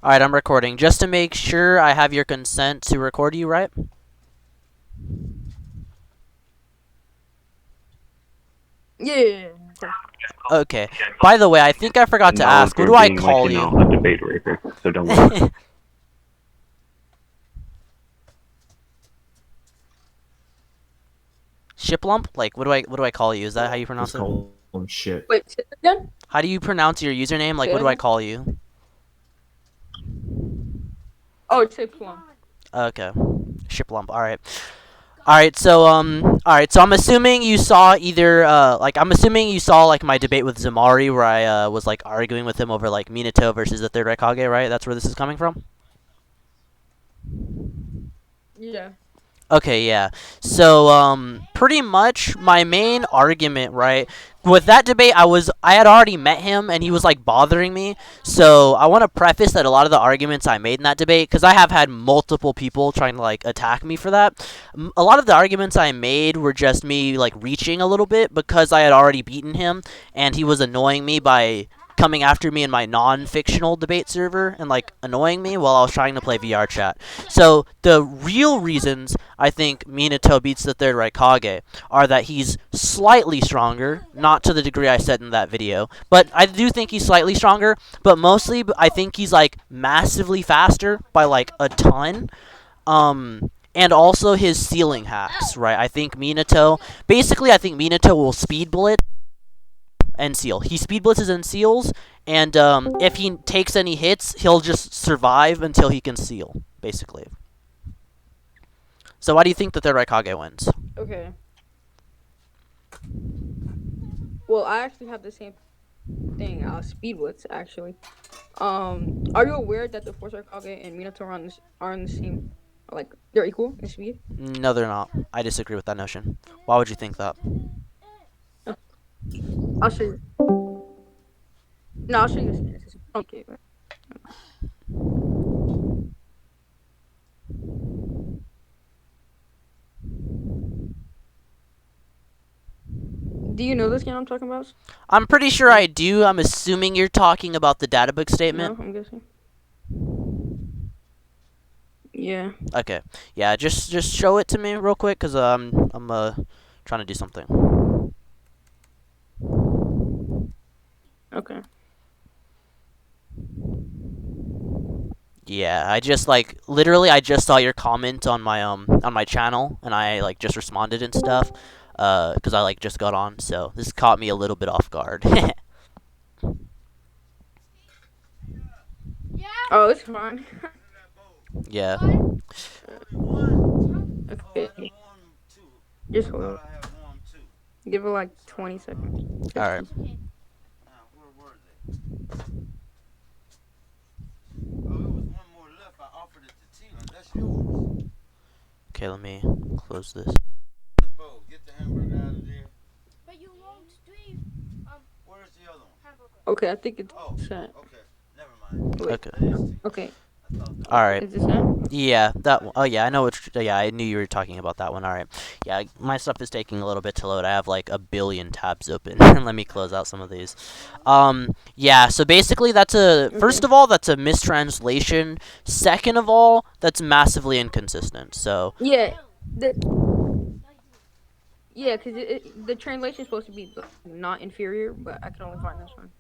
Alright, I'm recording. Just to make sure I have your consent to record you, right? Yeah. Okay. By the way, I think I forgot to ask, what do I call you? A debate racer, so don't worry. Shiplump? Like, what do I call you? Is that how you pronounce Just it? call him shit. Wait, say that again? How do you pronounce your username? Like, Say what that do I again? call you? Oh, shiplum. Okay. Shiplump. Alright, so I'm assuming you saw either, I'm assuming you saw, like, my debate with Zamari where I, was, like, arguing with him over, like, Minato versus the third Raikage, right? That's where this is coming from? Yeah. Okay, yeah. So, pretty much my main argument, right, with that debate, I had already met him, and he was, like, bothering me. So, I want to preface that a lot of the arguments I made in that debate, because I have had multiple people trying to, like, attack me for that. A lot of the arguments I made were just me, like, reaching a little bit, because I had already beaten him, and he was annoying me by coming after me in my non-fictional debate server and like annoying me while I was trying to play VR chat. So the real reasons I think Minato beats the third Raikage are that he's slightly stronger, not to the degree I said in that video, but I do think he's slightly stronger, but mostly I think he's like massively faster by like a ton. And also his ceiling hacks, right? I think Minato will speed blitz and seal. He speed blitzes and seals, and if he takes any hits, he'll just survive until he can seal, basically. So why do you think the third Raikage wins? Okay. Well, I actually have the same thing. Speed blitz actually. Are you aware that the Force Raikage and Minato are on the same, like they're equal in speed? No, they're not. I disagree with that notion. Why would you think that? I'll show you. No, I'll show you this. Okay. Do you know this game I'm talking about? I'm pretty sure I do. I'm assuming you're talking about the databook statement. No, I'm guessing. Yeah. Okay. Yeah, just show it to me real quick, cause I'm trying to do something. Okay. Yeah, I just like literally I just saw your comment on my channel, and I like just responded and stuff, cause I like just got on, so this caught me a little bit off guard. Oh, it's fine. Yeah. Okay. Just hold on. Give it like 20 seconds. All right. Okay, let me close this. Okay, I think it's set. Wait. Okay. Okay. All right. Is it set? Yeah, that one. Oh yeah, I know which. Yeah, I knew you were talking about that one. All right. Yeah, my stuff is taking a little bit to load. I have like a billion tabs open. Let me close out some of these. Yeah. So basically, first of all, that's a mistranslation. Second of all, that's massively inconsistent. So. Yeah. Yeah, because the translation is supposed to be not inferior, but I can only find this one.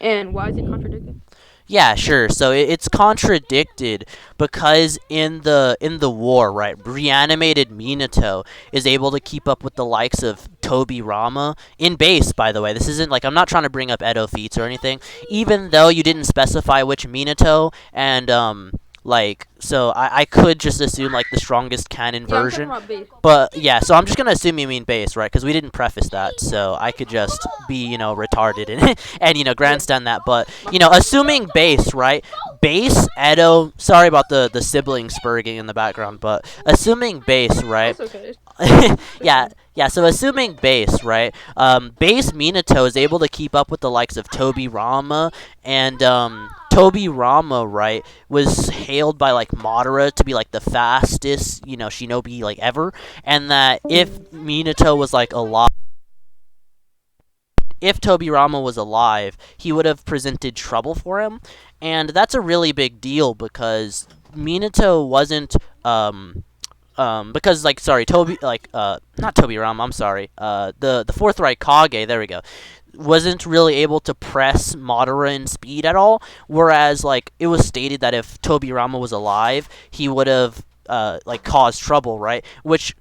And why is it contradicted? Yeah, sure. So it's contradicted because in the war, right, reanimated Minato is able to keep up with the likes of Toby Rama in base. By the way, this isn't like I'm not trying to bring up Edo feats or anything. Even though you didn't specify which Minato, and so I could just assume like the strongest canon Yeah, I'm version. talking about base. But yeah, so I'm just gonna assume you mean base, right? Because we didn't preface that, so I could just be, retarded and grandstand that. But assuming base, right? Base Edo. Sorry about the sibling spurging in the background, but assuming base, right? That's okay. Yeah. So assuming base, right? Base Minato is able to keep up with the likes of Toby Rama, and Toby Rama, right, was hailed by like Madara to be like the fastest, shinobi like ever, and that if Minato was like alive, if Tobirama was alive, he would have presented trouble for him, and that's a really big deal because Minato wasn't because like sorry Toby like not Tobirama, I'm sorry, the fourth Raikage, there we go, wasn't really able to press Madara in speed at all, whereas like it was stated that if Tobirama was alive, he would have like caused trouble, right? Which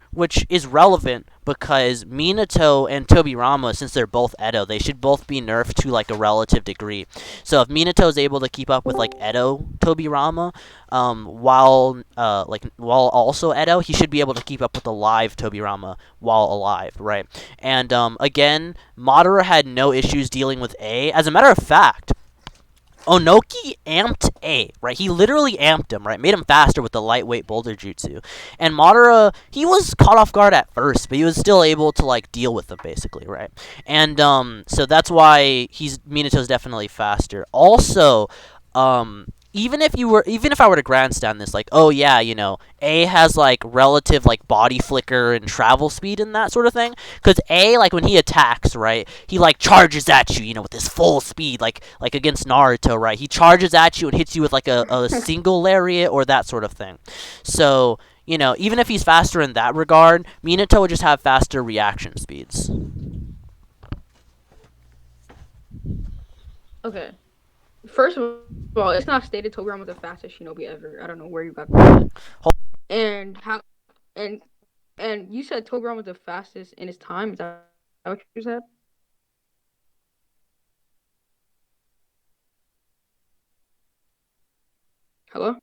is relevant because Minato and Tobirama, since they're both Edo, they should both be nerfed to like a relative degree. So if Minato is able to keep up with like Edo Tobirama, while also Edo, he should be able to keep up with the live Tobirama while alive, right? And again, Madara had no issues dealing with A. As a matter of fact, Onoki amped A, right? He literally amped him, right? Made him faster with the lightweight boulder jutsu. And Madara, he was caught off guard at first, but he was still able to like deal with them basically, right? And so that's why Minato's definitely faster. Also, even if I were to grandstand this, like, oh yeah, A has like relative like body flicker and travel speed and that sort of thing. Because A, like when he attacks, right, he like charges at you, with his full speed, like against Naruto, right? He charges at you and hits you with like a single lariat or that sort of thing. So, even if he's faster in that regard, Minato would just have faster reaction speeds. Okay. First of all, it's not stated Tobirama was the fastest shinobi ever. I don't know where you got that. And how and and you said Tobirama was the fastest in his time. Is that what you said? Hello?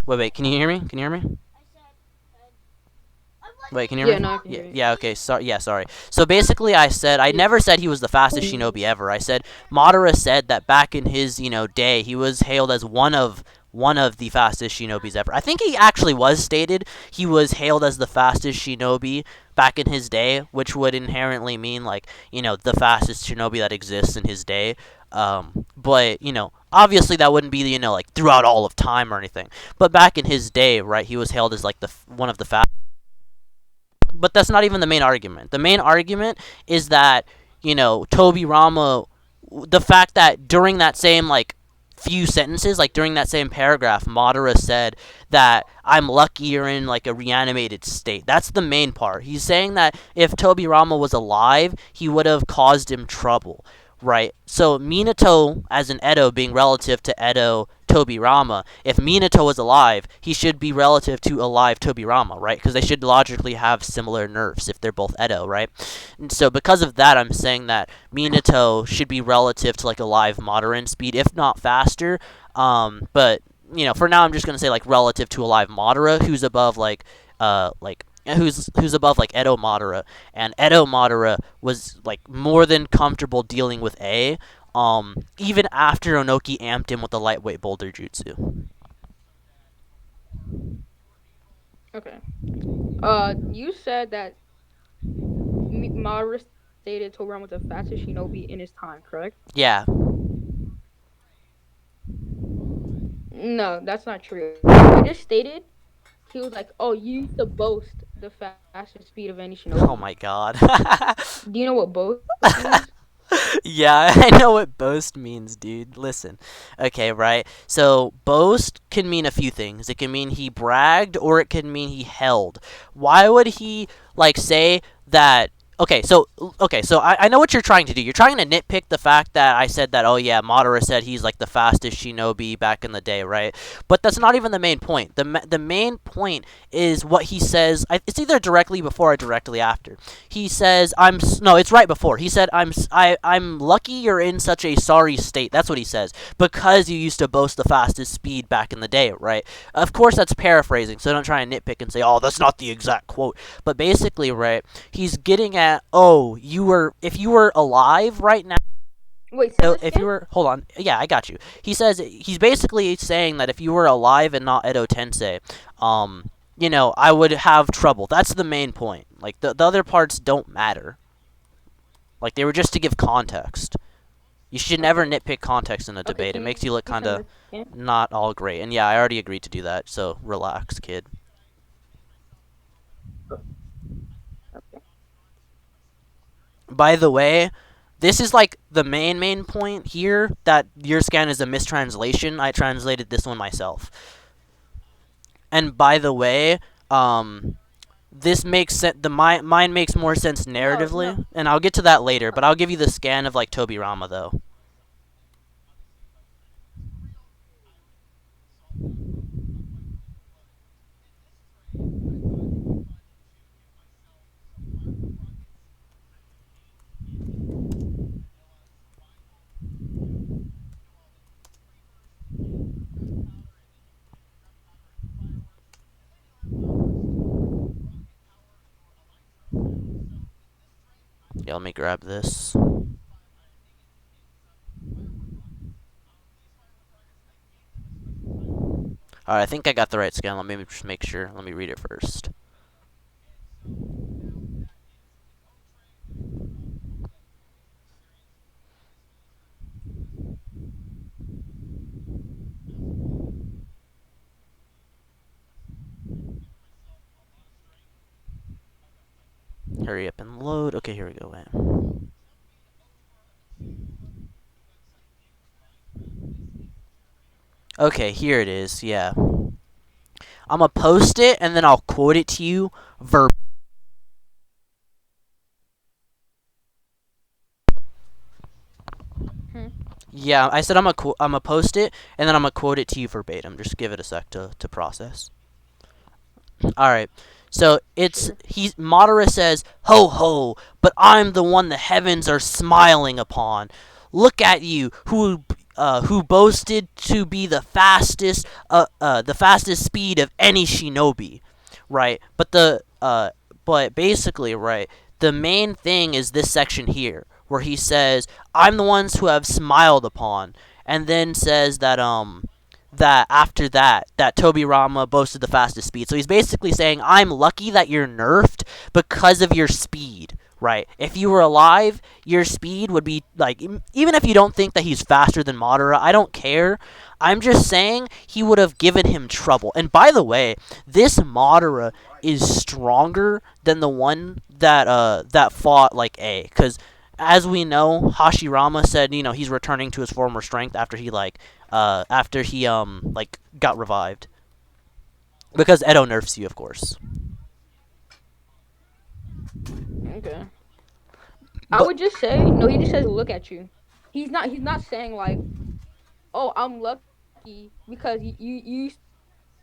Wait, can you hear me? Can you hear me? Wait, can you hear Yeah, me? no, I can Yeah, hear you. yeah, okay, sorry. So basically I never said he was the fastest shinobi ever. I said Madara said that back in his, day, he was hailed as one of the fastest shinobis ever. I think he actually was stated he was hailed as the fastest shinobi back in his day, which would inherently mean like, the fastest shinobi that exists in his day. But, obviously that wouldn't be, like throughout all of time or anything. But back in his day, right, he was hailed as like one of the fastest. But that's not even the main argument. The main argument is that, Tobirama, the fact that during that same, like, few sentences, like, during that same paragraph, Madara said that I'm lucky you're in, like, a reanimated state. That's the main part. He's saying that if Tobirama was alive, he would have caused him trouble. Right. So Minato, as an Edo, being relative to Edo Tobirama, if Minato was alive, he should be relative to alive Tobirama, right? Because they should logically have similar nerfs if they're both Edo, right? And so because of that, I'm saying that Minato should be relative to like alive Madara in speed, if not faster. But for now, I'm just gonna say like relative to alive Madara, who's above who's above like Edo Madara, and Edo Madara was like more than comfortable dealing with A, even after Onoki amped him with the lightweight boulder jutsu. Okay. You said that Madara stated Tobirama was the fastest shinobi in his time, correct? Yeah. No, that's not true. He just stated he was like, "Oh, you used to boast the fastest speed of any Oh shinobi." my god. Do you know what boast means? Yeah, I know what boast means, dude. Listen. Okay, right? So, boast can mean a few things. It can mean he bragged, or it can mean he held. Why would he, like, say that. Okay, so I know what you're trying to do. You're trying to nitpick the fact that I said that, oh yeah, Madara said he's like the fastest shinobi back in the day, right? But that's not even the main point. The main point is what he says. It's either directly before or directly after. He says, no, it's right before. He said, I'm lucky you're in such a sorry state. That's what he says. Because you used to boast the fastest speed back in the day, right? Of course, that's paraphrasing, so don't try and nitpick and say, oh, that's not the exact quote. But basically, right, he's getting at, oh, if you were alive right now, Wait, say this if you again? were, hold on, yeah, I got you. He's basically saying that if you were alive and not Edo Tensei, I would have trouble. That's the main point. Like, the other parts don't matter. Like, they were just to give context. You should never Okay. nitpick context in a Okay, debate. It can makes you look you kind say of this again? not all great. And yeah, I already agreed to do that, so relax, kid. Okay. By the way, this is like the main point here, that your scan is a mistranslation. I translated this one myself. And by the way, this makes sense. Mine makes more sense No, no. narratively, and I'll get to that later. But I'll give you the scan of like Tobirama though. Yeah, let me grab this. Alright, I think I got the right scan. Let me just make sure. Let me read it first. Hurry up and load. Okay, here we go. Wait. Okay, here it is. Yeah. I'm gonna post it and then I'll quote it to you verb. Hmm. Yeah, I said I'm gonna post it and then I'm gonna quote it to you verbatim. Just give it a sec to process. All right. So it's Sure. Madara says, "Ho ho, but I'm the one the heavens are smiling upon. Look at you, who boasted to be the fastest speed of any shinobi, right? But basically, right, the main thing is this section here, where he says, "I'm the ones who have smiled upon," and then says that after that Tobirama boasted the fastest speed. So he's basically saying, I'm lucky that you're nerfed because of your speed, right? If you were alive, your speed would be like, even if you don't think that he's faster than Madara, I don't care. I'm just saying he would have given him trouble. And by the way, this Madara is stronger than the one that fought like A, cuz as we know, Hashirama said, he's returning to his former strength after he like got revived, because Edo nerfs you, of course. Okay. I But would just say no. He just says look at you. He's not saying like, oh, I'm lucky because you used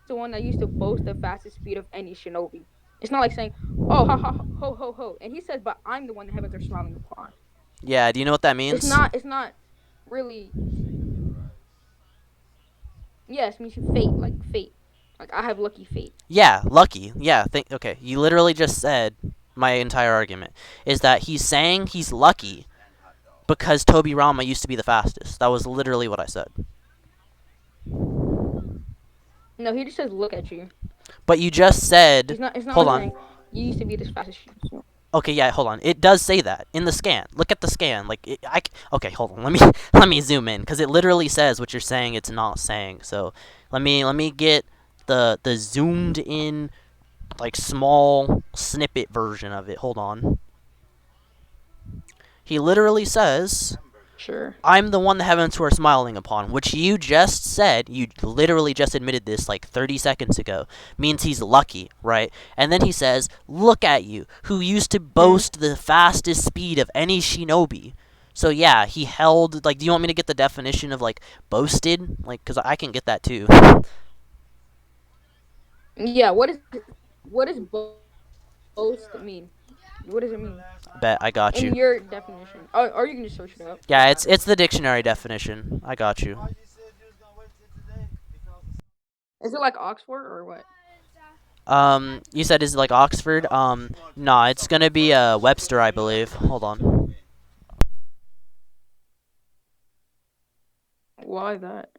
the one that used to boast the fastest speed of any shinobi. It's not like saying, oh, ha ha ho ho ho. And he says, but I'm the one the heavens are smiling upon. yeah, do you know what that It's means? not. It's not really. Yes, it means fate, like fate. Like I have lucky fate. Yeah, lucky. Yeah, okay, you literally just said my entire argument is that he's saying he's lucky because Tobirama used to be the fastest. That was literally what I said. No, he just says look at you. But you just said, He's not. It's not hold like on. saying you used to be this fastest. Okay, yeah, hold on. It does say that in the scan. Look at the scan. Okay, hold on. Let me let me zoom in because it literally says what you're saying. It's not saying. So let me get the zoomed in like small snippet version of it. Hold on. He literally says, Sure. I'm the one the heavens were smiling upon, which you just said, you literally just admitted this like 30 seconds ago, means he's lucky, right? And then he says, look at you, who used to Hmm. boast the fastest speed of any shinobi. So yeah, he held, like, do you want me to get the definition of, like, boasted? Like, because I can get that too. Yeah. What does boast mean? What does it mean Bet, I got in you. your definition? Or you can just search it up. Yeah, it's the dictionary definition. I got you. Is it like Oxford or what? You said is it like Oxford? Nah, it's gonna be Webster, I believe. Hold on. Why that?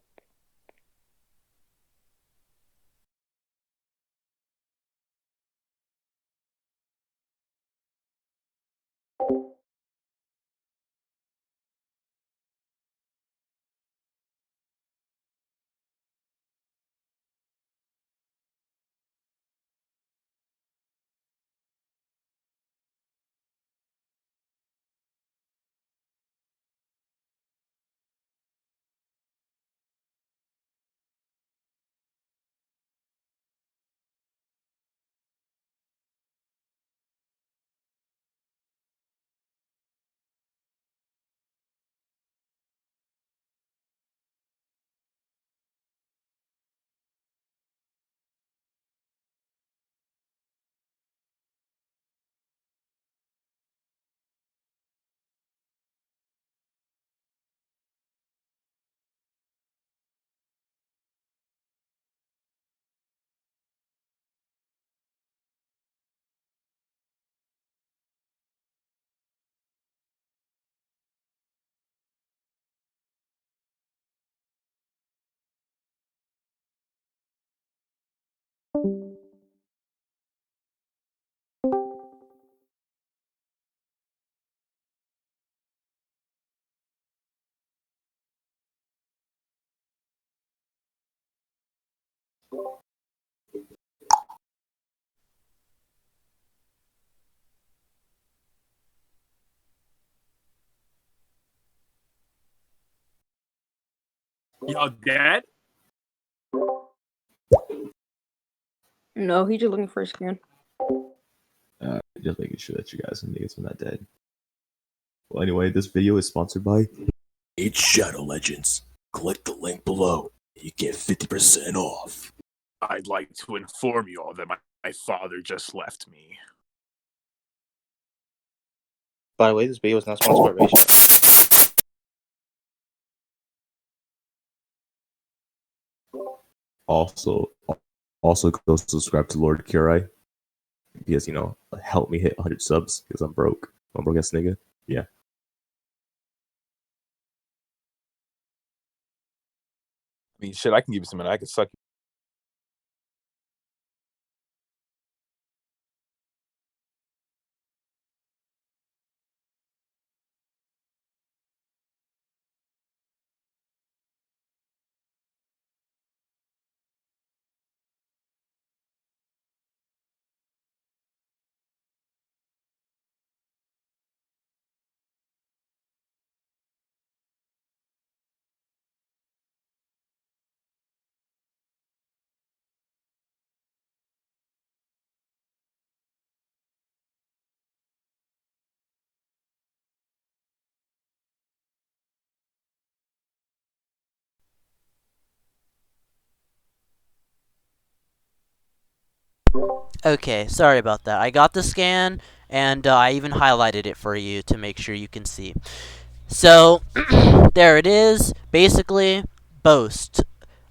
Y'all dead? No, he's just looking for a scan. Just making sure that you guys and niggas are not dead. Well, anyway, this video is sponsored by It's Shadow Legends. Click the link below. You get 50% off. I'd like to inform you all that my father just left me. By the way, this video is not sponsored by Ratio. Also go subscribe to Lord Kurai because help me hit 100 subs because I'm broke. I'm a broke ass nigga. Yeah. I mean, shit, I can give you some, and I can suck you. Okay, sorry about that. I got the scan, and I even highlighted it for you to make sure you can see. So, there it is. Basically, boast.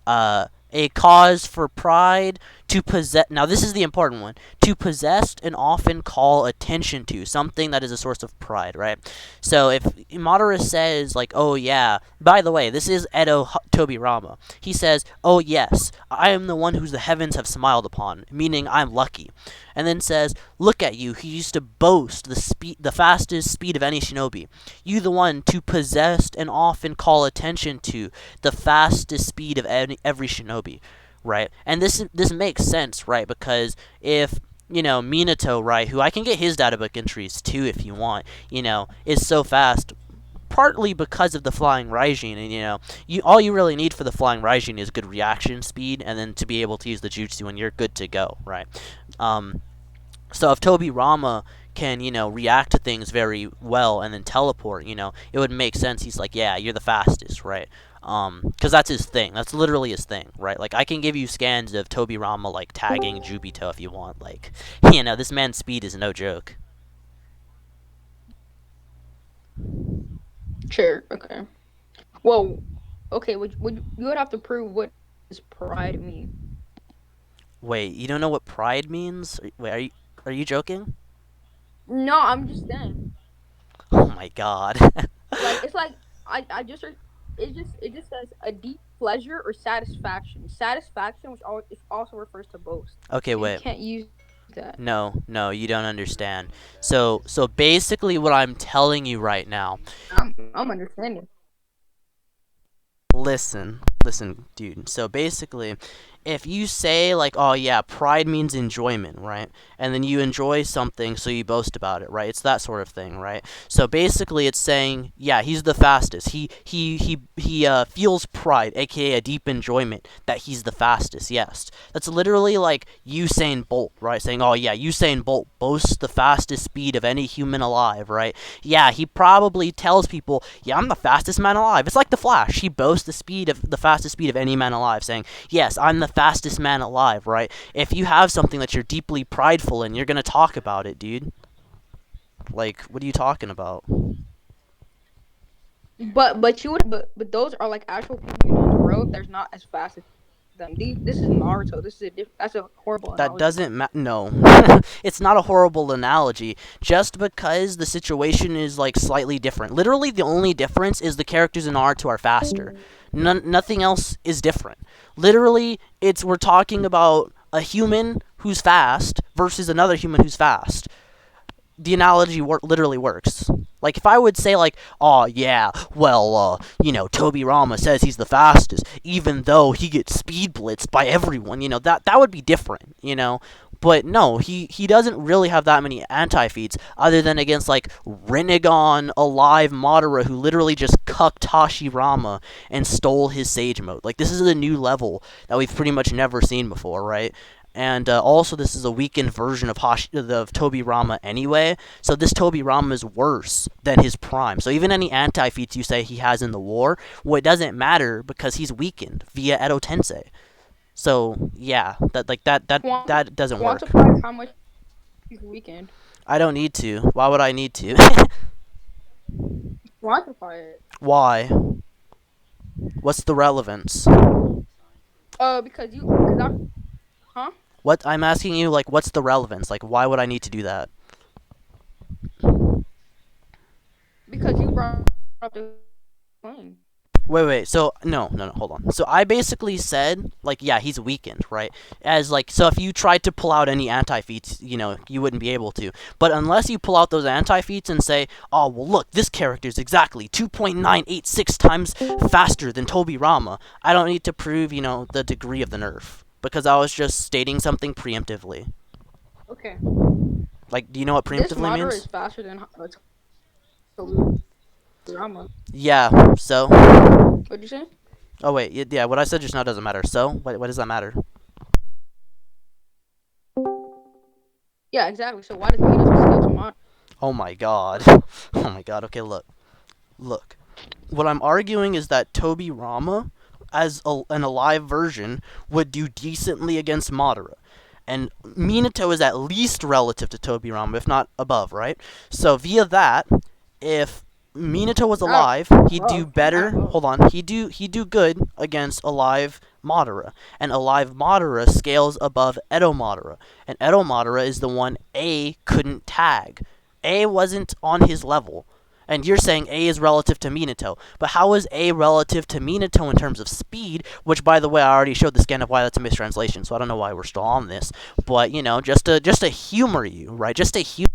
A cause for pride, to possess. Now, this is the important one. To possess and often call attention to. Something that is a source of pride, right? So, if Madara says, like, oh yeah, by the way, this is Edo Tobirama. He says, oh yes, I am the one whose the heavens have smiled upon, meaning I'm lucky. And then says, look at you, he used to boast the fastest speed of any shinobi. You the one to possess and often call attention to the fastest speed of every shinobi, right? And this makes sense, right? Because if Minato, right, who I can get his databook entries too if you want, is so fast, partly because of the flying Raijin, and all you really need for the flying Raijin is good reaction speed, and then to be able to use the jutsu, and you're good to go, right? So if Tobirama can, react to things very well and then teleport, it would make sense. He's like, yeah, you're the fastest, right? Because that's his thing. That's literally his thing, right? Like, I can give you scans of Tobirama, like, tagging Jubito if you want. Like, this man's speed is no joke. Sure. Okay. Well, okay. Would you would have to prove what does pride mean? Wait, you don't know what pride means? Wait, are you joking? No, I'm just saying. Oh my god. It's like I just it just says a deep pleasure or satisfaction. Satisfaction, which also refers to boast. Okay, wait. You can't use that. No, you don't understand. So basically what I'm telling you right now. I'm understanding. Listen, dude. So basically, if you say, like, oh yeah, pride means enjoyment, right? And then you enjoy something, so you boast about it, right? It's that sort of thing, right? So basically, it's saying, yeah, he's the fastest. He feels pride, aka a deep enjoyment that he's the fastest. Yes, that's literally like Usain Bolt, right? Saying, oh yeah, Usain Bolt boasts the fastest speed of any human alive, right? Yeah, he probably tells people, yeah, I'm the fastest man alive. It's like the Flash. He boasts the fastest speed of any man alive, saying, yes, I'm the fastest man alive, right? If you have something that you're deeply prideful in, you're gonna talk about it, dude. Like, what are you talking about? But those are like actual people on the road. There's not as fast as them. This is Naruto. That's a horrible analogy. That doesn't no. It's not a horrible analogy. Just because the situation is like slightly different. Literally, the only difference is the characters in Naruto are faster. Nothing else is different. Literally, we're talking about a human who's fast versus another human who's fast. the analogy literally works. Like, if I would say, like, oh, yeah, well, Toby Rama says he's the fastest, even though he gets speed blitzed by everyone, that would be different, But no, he doesn't really have that many anti-feats, other than against, like, Rinnegan Alive Madara, who literally just cucked Hashirama and stole his Sage Mode. Like, this is a new level that we've pretty much never seen before, right? And also, this is a weakened version of Toby Rama anyway, so this Toby Rama is worse than his prime. So even any anti-feats you say he has in the war, well, it doesn't matter because he's weakened via Edo Tensei. So yeah, that doesn't work. Quantify how much he's weakened. I don't need to. Why would I need to? Quantify it. Why? What's the relevance? Huh? What I'm asking you, like, what's the relevance? Like, why would I need to do that? Because you brought up the thing. Wait. So no, hold on. So I basically said, like, yeah, he's weakened, right? As like, so if you tried to pull out any anti-feats, you wouldn't be able to. But unless you pull out those anti-feats and say, oh, well, look, this character is exactly 2.986 times faster than Toby Rama, I don't need to prove, the degree of the nerf. Because I was just stating something preemptively. Okay. Like, do you know what preemptively Madara means? is faster than Toby Rama. Yeah, so? What'd you say? Oh, wait, yeah, what I said just now doesn't matter. So? What does that matter? Yeah, exactly. So why does Minato skill to Madara? Oh my god. Oh my god, okay, look. What I'm arguing is that Toby Rama, as an alive version, would do decently against Madara. And Minato is at least relative to Toby Rama, if not above, right? So via that, if Minato was alive, he'd do better. Hold on, he'd do good against alive Madara, and alive Madara scales above Edo Madara, and Edo Madara is the one A couldn't tag. A wasn't on his level. And you're saying A is relative to Minato. But how is A relative to Minato in terms of speed? Which, by the way, I already showed the scan of why that's a mistranslation, so I don't know why we're still on this. But, just to humor you, right? Just to humor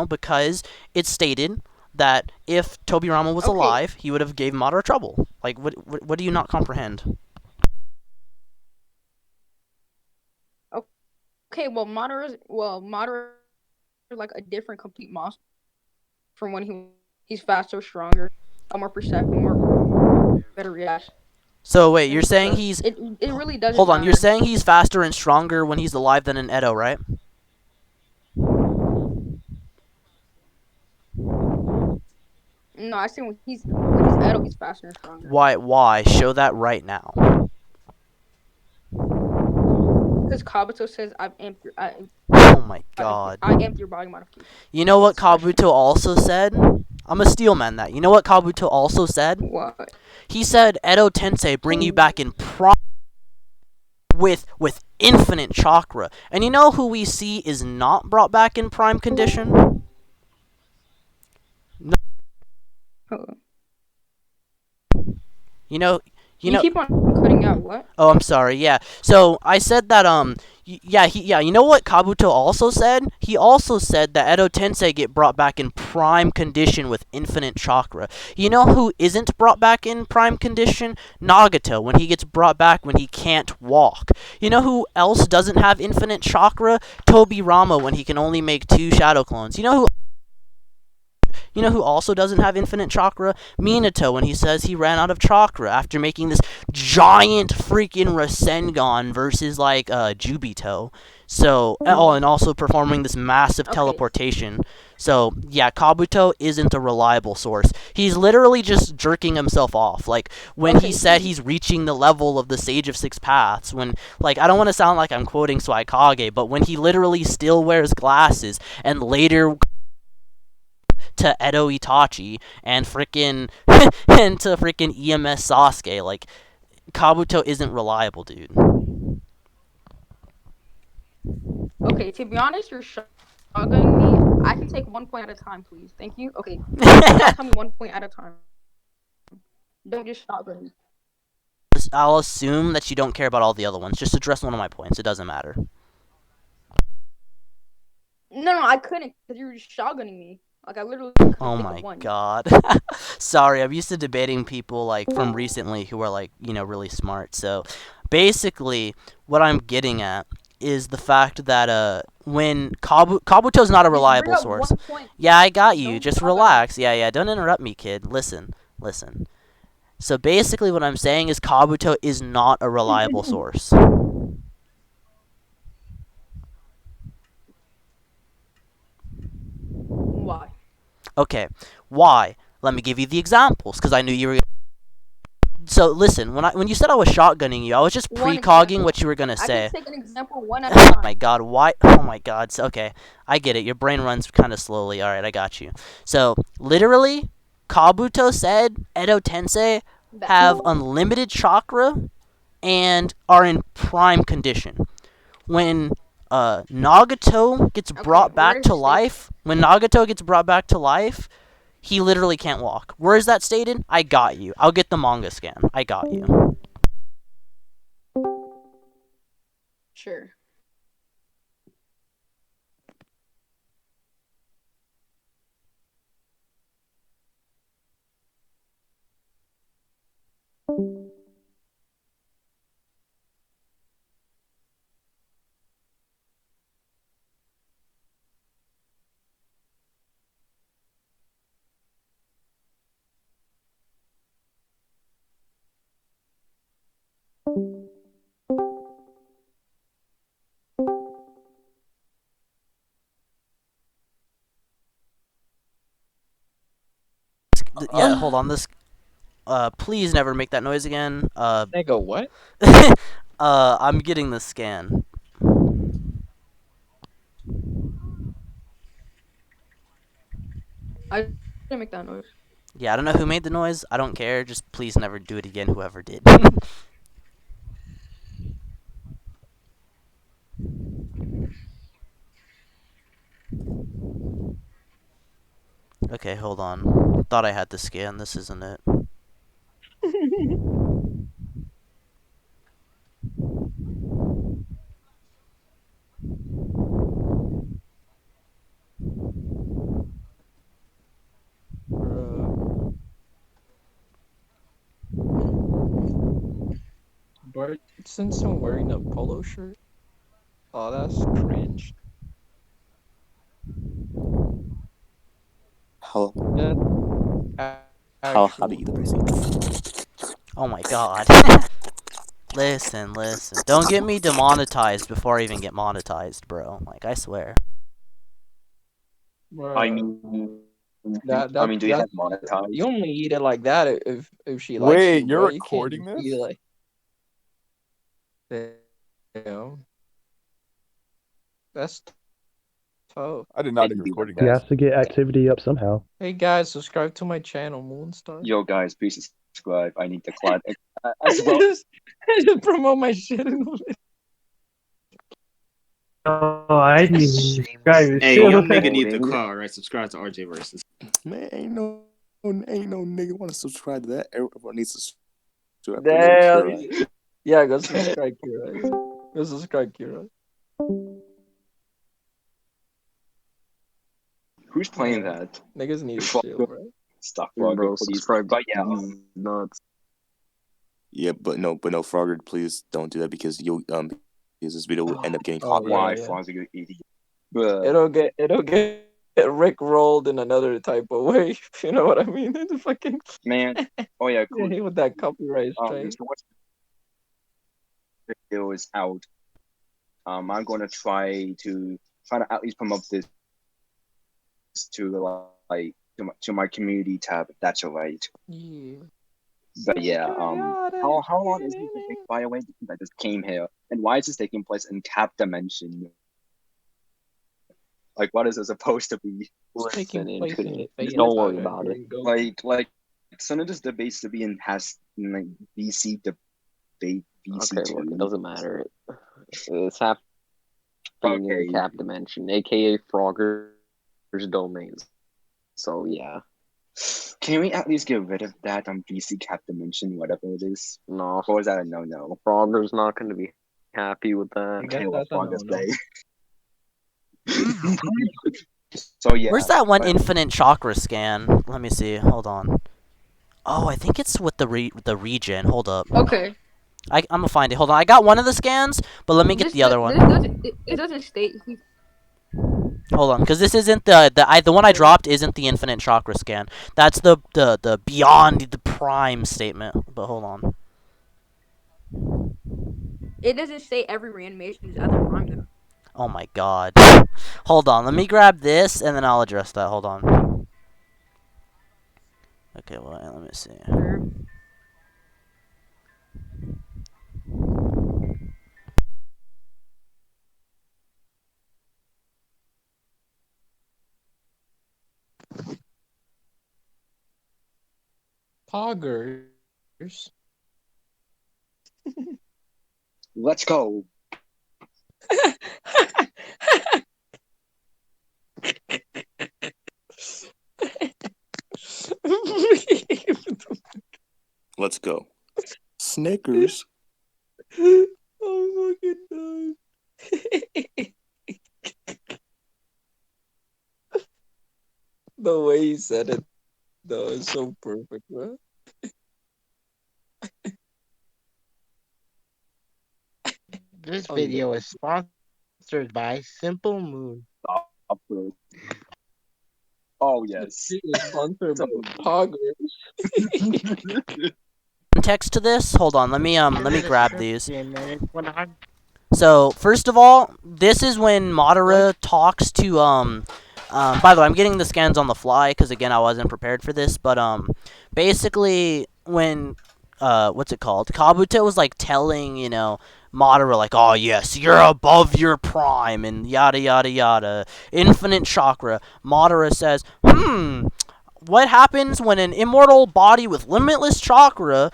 because it's stated that if Toby Rama was alive, he would have gave Madara trouble. Like, what do you not comprehend? Okay, well, Madara is like a different complete monster from when he's faster, stronger, more perceptive, more better reaction. So wait, you're saying he's it really doesn't hold on, matter. you're saying he's faster and stronger when he's alive than in Edo, right? No, I say when he's Edo, he's faster and stronger. Why? Show that right now. Because Kabuto says I've amped your Oh my god. I amped your body modification. You know what Kabuto also said? I'm a steelman that. You know what Kabuto also said? What? He said Edo Tensei bring you back in prime with infinite chakra. And you know who we see is not brought back in prime condition? No. You keep on cutting out what? Oh, I'm sorry. Yeah. So I said that you know what Kabuto also said? He also said that Edo Tensei get brought back in prime condition with infinite chakra. You know who isn't brought back in prime condition? Nagato, when he gets brought back when he can't walk. You know who else doesn't have infinite chakra? Toby Rama, when he can only make 2 shadow clones. You know who also doesn't have infinite chakra? Minato, when he says he ran out of chakra after making this giant freaking Rasengan versus, like, Jubito. So, and also performing this massive teleportation. So, yeah, Kabuto isn't a reliable source. He's literally just jerking himself off. Like, when he said he's reaching the level of the Sage of Six Paths, when, like, I don't want to sound like I'm quoting Raikage, but when he literally still wears glasses and later to Edo Itachi and frickin' and to frickin' EMS Sasuke, like, Kabuto isn't reliable, dude. Okay, to be honest, you're shotgunning me. I can take 1 point at a time, please. Thank you. Okay, tell me 1 point at a time. Don't just shotgun me. I'll assume that you don't care about all the other ones. Just address one of my points. It doesn't matter. No, I couldn't because you were just shotgunning me. Like I literally couldn't Oh think my of one. god. Sorry, I'm used to debating people like from recently who are like, really smart. So basically what I'm getting at is the fact that when Kabuto's not a Just bring reliable up source. one point. Yeah, I got you. Don't Just shotgun me. relax. Yeah, don't interrupt me, kid. Listen. So basically what I'm saying is Kabuto is not a reliable source. Why? Okay. Why? Let me give you the examples cuz I knew you were. So listen, when you said I was shotgunning you, I was just One precogging example. what you were gonna I say. can take an example one at a Oh time. my god, why? Oh my god. So, okay, I get it. Your brain runs kind of slowly. All right, I got you. So literally, Kabuto said Edo Tensei have unlimited chakra and are in prime condition. When Nagato gets brought where back is to it stated? life, he literally can't walk. Where is that stated? I got you. I'll get the manga scan. I got you. Sure. Yeah, hold on. This. Please never make that noise again. Nigga, what? I'm getting the scan. I didn't make that noise. Yeah, I don't know who made the noise. I don't care. Just please never do it again, whoever did. Okay, hold on. Thought I had the scan. This isn't it. Bart Simpson wearing a polo shirt? Oh, that's cringe. How Actual. do you proceed? Oh my god. Listen. Don't get me demonetized before I even get monetized, bro. Like, I swear. I Bruh. mean, do you That have monetized? you only eat it like that if she likes Wait, you, you're bro. You can't recording just this? eat it like. Damn. That's tough. I did not do Thank you, recording He guys. has to get activity up somehow. Hey guys, subscribe to my channel, Moonstar. Yo, guys, please subscribe. I need the clap as well. I just promote my shit. Oh, I need to subscribe Hey, too. young nigga need the call, right? Subscribe to RJ Versus. Man, ain't no nigga want to subscribe to that. Everyone needs to subscribe to Lord Damn. Kira. Yeah, go subscribe, Kira. Go subscribe, Kira. Who's playing that? Niggas need to chill, bro. Stop, Bro, please. subscribe. But yeah, Nuts. Yeah, but no, Frogger, please don't do that because because this video will end up getting Oh, why, copyrighted. yeah. Frogger, you idiot? Bruh. It'll get Rick rolled in another type of way. You know what I mean? It's fucking Man, oh yeah, cool. yeah, with that copyright strike. So once the video is out, I'm gonna try to at least promote this to like to my community tab, if that's alright. Yeah. But yeah, how long is this take, by the way? Because I just came here, and why is this taking place in Cap Dimension? Like, what is it supposed to be? Listen into it. Don't worry about it. Like, some of this debates to be in like BC debate BC Okay, two. look, it doesn't matter. It's happening in the Cap Dimension, aka Frogger's domains. So yeah. Can we at least get rid of that on BC Cap Dimension, whatever it is? No. Or is that a no? Frogger's not going to be happy with that. I guess Okay, well, that's a Frogger's no-no. day. So yeah. Where's that one well, infinite chakra scan? Let me see. Hold on. Oh, I think it's with the regen. Hold up. Okay. I'm gonna find it. Hold on. I got one of the scans, but let me get the other one. It doesn't state. Hold on, because this isn't the one I dropped isn't the infinite chakra scan. That's the beyond the prime statement. But hold on. It doesn't say every reanimation is at the prime though. Oh my god. Hold on. Let me grab this and then I'll address that. Hold on. Okay. Well, let me see. Poggers. Let's go. Let's go. Snickers. I'm fucking done. The way he said it, though, is so perfect, bro. This video is sponsored by Simple Moon. Oh yes. Sponsored by Poggers. Context to this. Hold on. Let me grab these. So first of all, this is when Madara talks to by the way, I'm getting the scans on the fly because again I wasn't prepared for this, but basically when what's it called? Kabuto was like telling, Madara like, "Oh yes, you're above your prime," and yada yada yada. Infinite chakra. Madara says, what happens when an immortal body with limitless chakra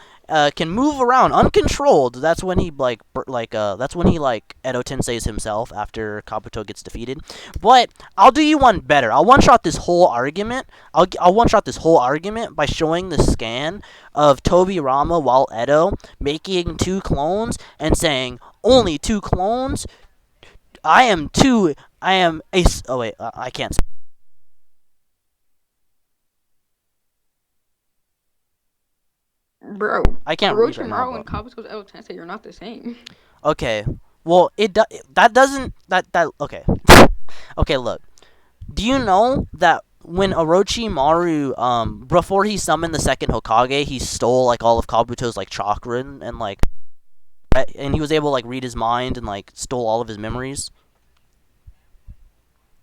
can move around uncontrolled? That's when he that's when he Edo Tenseis himself after Kabuto gets defeated. But I'll do you one better. I'll one shot this whole argument. I'll one shot this whole argument by showing the scan of Tobirama while Edo making 2 clones and saying only 2 clones. I am a. Oh wait, I can't. Bro, I can't read right now, Orochimaru and Kabuto's Edo Tensei are not the same. Okay. Well, okay. Okay, look. Do you know that when Orochimaru before he summoned the second Hokage, he stole all of Kabuto's chakra and he was able to read his mind and stole all of his memories?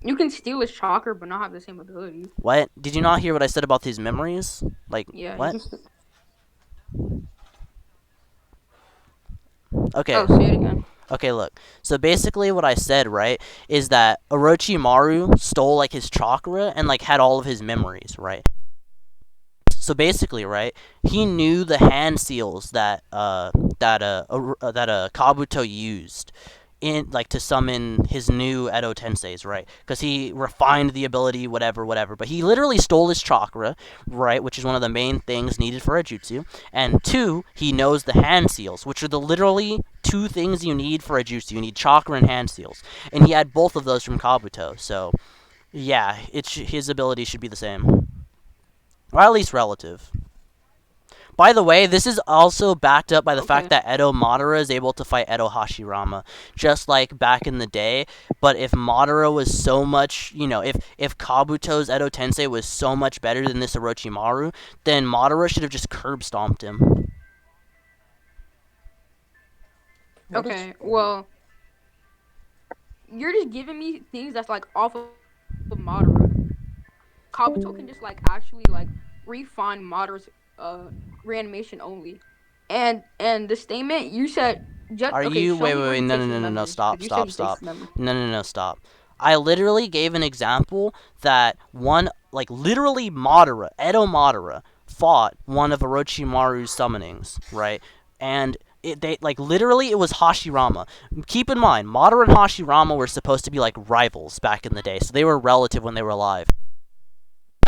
You can steal his chakra but not have the same ability. What? Did you not hear what I said about his memories? Yeah, what? Okay. Oh, say it again. Okay, look. So basically what I said, right, is that Orochimaru stole his chakra and had all of his memories, right? So basically, right, he knew the hand seals that Kabuto used in to summon his new Edo Tenseis, right? Because he refined the ability, whatever. But he literally stole his chakra, right, which is one of the main things needed for a jutsu. And 2, he knows the hand seals, which are the literally 2 things you need for a jutsu. You need chakra and hand seals, and he had both of those from Kabuto. So, yeah, his ability should be the same, or at least relative. By the way, this is also backed up by the fact that Edo Madara is able to fight Edo Hashirama, just like back in the day. But if Madara was so much, if Kabuto's Edo Tensei was so much better than this Orochimaru, then Madara should have just curb stomped him. Okay, well, you're just giving me things that's off of Madara. Kabuto can just actually refine Madara's reanimation only, and the statement you said. Are you wait no stop stop. I literally gave an example that one literally Madara, Edo Madara, fought one of Orochimaru's summonings, right? And they literally it was Hashirama. Keep in mind, Madara and Hashirama were supposed to be rivals back in the day, so they were relative when they were alive.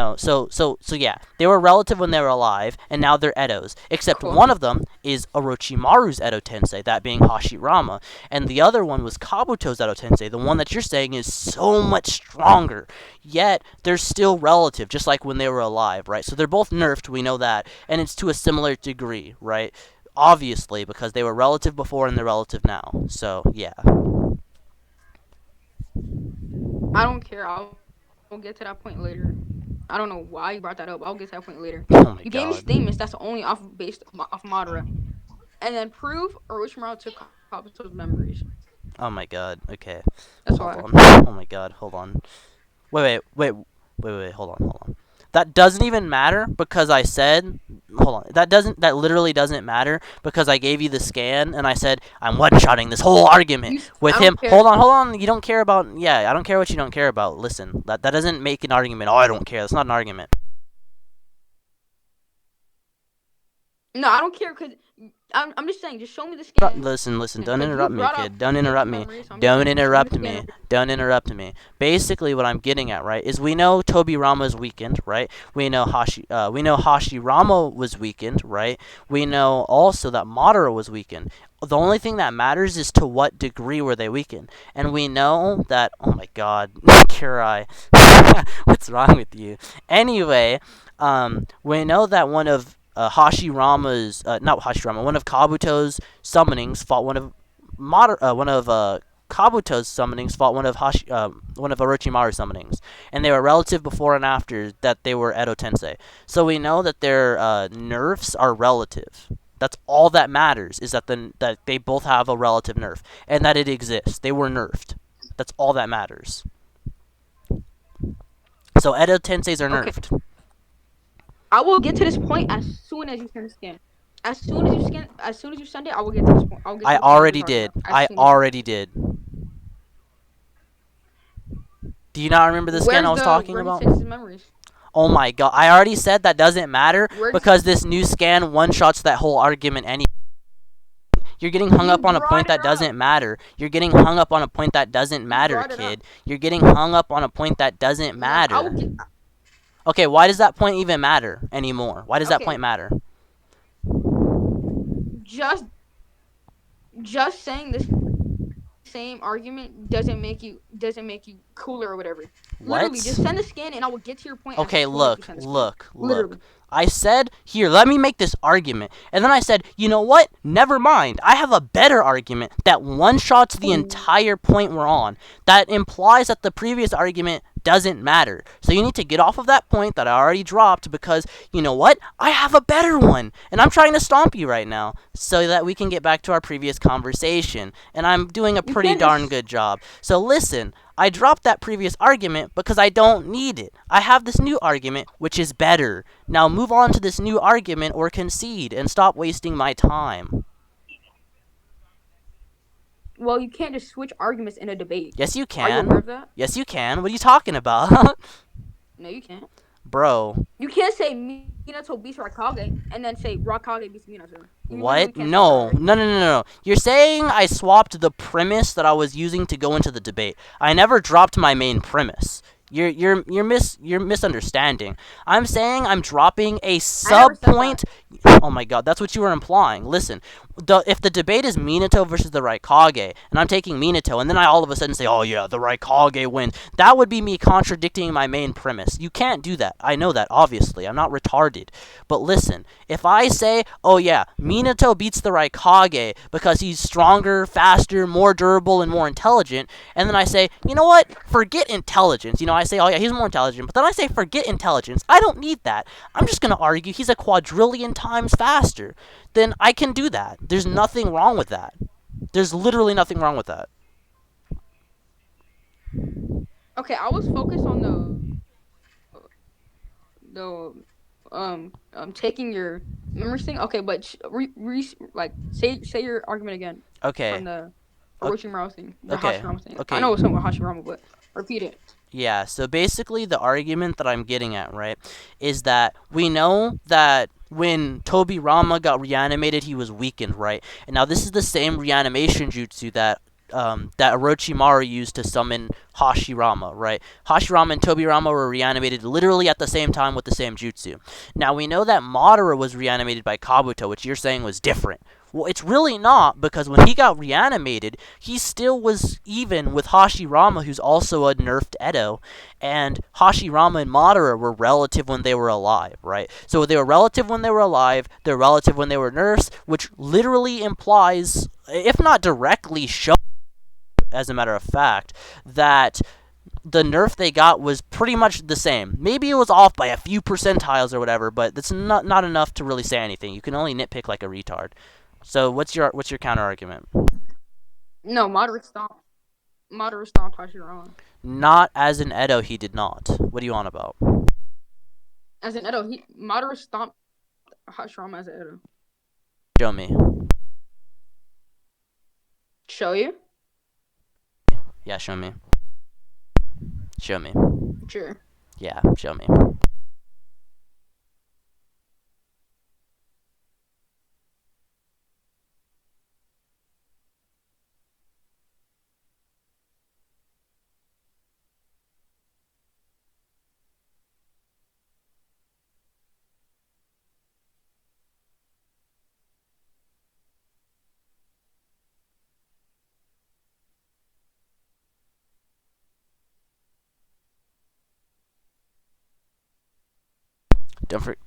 No, so yeah, they were relative when they were alive, and now they're Edos. Except one of them is Orochimaru's Edo Tensei, that being Hashirama, and the other one was Kabuto's Edo Tensei, the one that you're saying is so much stronger. Yet they're still relative, just like when they were alive, right? So they're both nerfed, we know that, and it's to a similar degree, right? Obviously, because they were relative before and they're relative now. So yeah. I don't care. I'll get to that point later. I don't know why you brought that up. I'll get to that point later. Oh my You gave me god. statements that's only based off Madara, and then prove Orochimaru took Kabuto's memories. Oh my god. Okay. That's Hold why. on. Oh my god. Hold on. Wait. Hold on. That doesn't even matter because I said, hold on. That literally doesn't matter because I gave you the scan and I said I'm one-shotting this whole argument with him. Hold on. You don't care about. Yeah, I don't care what you don't care about. Listen, that doesn't make an argument. Oh, I don't care. That's not an argument. No, I don't care because I'm just saying. Just show me the scan. Listen. Don't interrupt me, kid. Don't interrupt me. Don't interrupt me. Basically, what I'm getting at, right, is we know Tobirama is weakened, right? We know Hashirama was weakened, right? We know also that Madara was weakened. The only thing that matters is to what degree were they weakened. And we know that, oh my god, Kirai, what's wrong with you? Anyway, we know that one of not Hashirama, one of Kabuto's summonings fought one of Kabuto's summonings fought one of Orochimaru's summonings, and they were relative before and after that they were Edo Tensei. So we know that their nerfs are relative. That's all that matters, is that that they both have a relative nerf and that it exists. They were nerfed. That's all that matters. So Edo Tenseis are nerfed. Okay. I will get to this point as soon as you send the scan. As soon as you send it, I will get to this point. I already did. Do you not remember the scan I was talking about? Oh my god. I already said that doesn't matter because this new scan one-shots that whole argument anyway. You're getting hung up on a point that doesn't matter. You're getting hung up on a point that doesn't matter, kid. You're getting hung up on a point that doesn't matter. Okay, why does that point even matter anymore? Why does that point matter? Just saying this same argument doesn't make you cooler or whatever. What? Literally, just send the scan and I will get to your point. Okay, look. I said, here, let me make this argument. And then I said, you know what? Never mind. I have a better argument that one-shots the entire point we're on. That implies that the previous argument doesn't matter. So you need to get off of that point that I already dropped because, you know what? I have a better one. And I'm trying to stomp you right now so that we can get back to our previous conversation. And I'm doing a pretty darn good job. So listen, I dropped that previous argument because I don't need it. I have this new argument, which is better. Now move on to this new argument or concede and stop wasting my time. Well, you can't just switch arguments in a debate. Yes, you can. Are you aware of that? Yes, you can. What are you talking about? No, you can't. Bro. You can't say Minato beats Raikage and then say Raikage beats Minato. What? No. You're saying I swapped the premise that I was using to go into the debate. I never dropped my main premise. You're misunderstanding. I'm saying I'm dropping a sub-point. Oh my god, that's what you were implying. Listen, if the debate is Minato versus the Raikage, and I'm taking Minato, and then I all of a sudden say, oh yeah, the Raikage wins, that would be me contradicting my main premise. You can't do that. I know that, obviously. I'm not retarded. But listen, if I say, oh yeah, Minato beats the Raikage because he's stronger, faster, more durable, and more intelligent, and then I say, you know what? Forget intelligence. You know, I say, oh yeah, he's more intelligent, but then I say, forget intelligence. I don't need that. I'm just going to argue he's a quadrillion times faster. Then I can do that. There's nothing wrong with that. There's literally nothing wrong with that. Okay, I was focused on taking your memory thing. Okay, but say your argument again. Okay. From the Orochimaru thing. The okay. Hashirama thing. Okay. I know it's something about Hashirama, but repeat it. Yeah, so basically the argument that I'm getting at, right, is that we know that when Tobirama got reanimated, he was weakened, right? And now this is the same reanimation jutsu that that Orochimaru used to summon Hashirama, right? Hashirama and Tobirama were reanimated literally at the same time with the same jutsu. Now we know that Madara was reanimated by Kabuto, which you're saying was different. Well, it's really not, because when he got reanimated, he still was even with Hashirama, who's also a nerfed Edo, and Hashirama and Madara were relative when they were alive, right? So they were relative when they were alive, they're relative when they were nerfs, which literally implies, if not directly shows, as a matter of fact, that the nerf they got was pretty much the same. Maybe it was off by a few percentiles or whatever, but that's not enough to really say anything. You can only nitpick like a retard. So what's your counter argument? No, Madara stomped Hashirama. Not as an Edo, he did not. What are you on about? As an Edo, Madara stomped Hashirama as an Edo. Show me. Show you? Yeah, show me. Show me. Sure. Yeah, show me.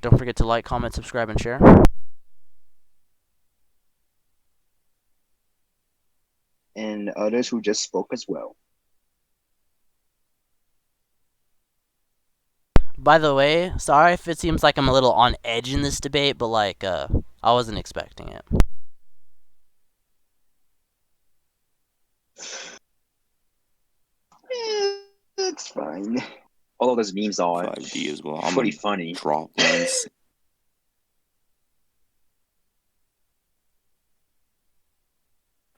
Don't forget to like, comment, subscribe, and share. And others who just spoke as well. By the way, sorry if it seems like I'm a little on edge in this debate, but like, I wasn't expecting it. It's fine. All of those memes are 5D as well. I'm pretty gonna funny. drop lens.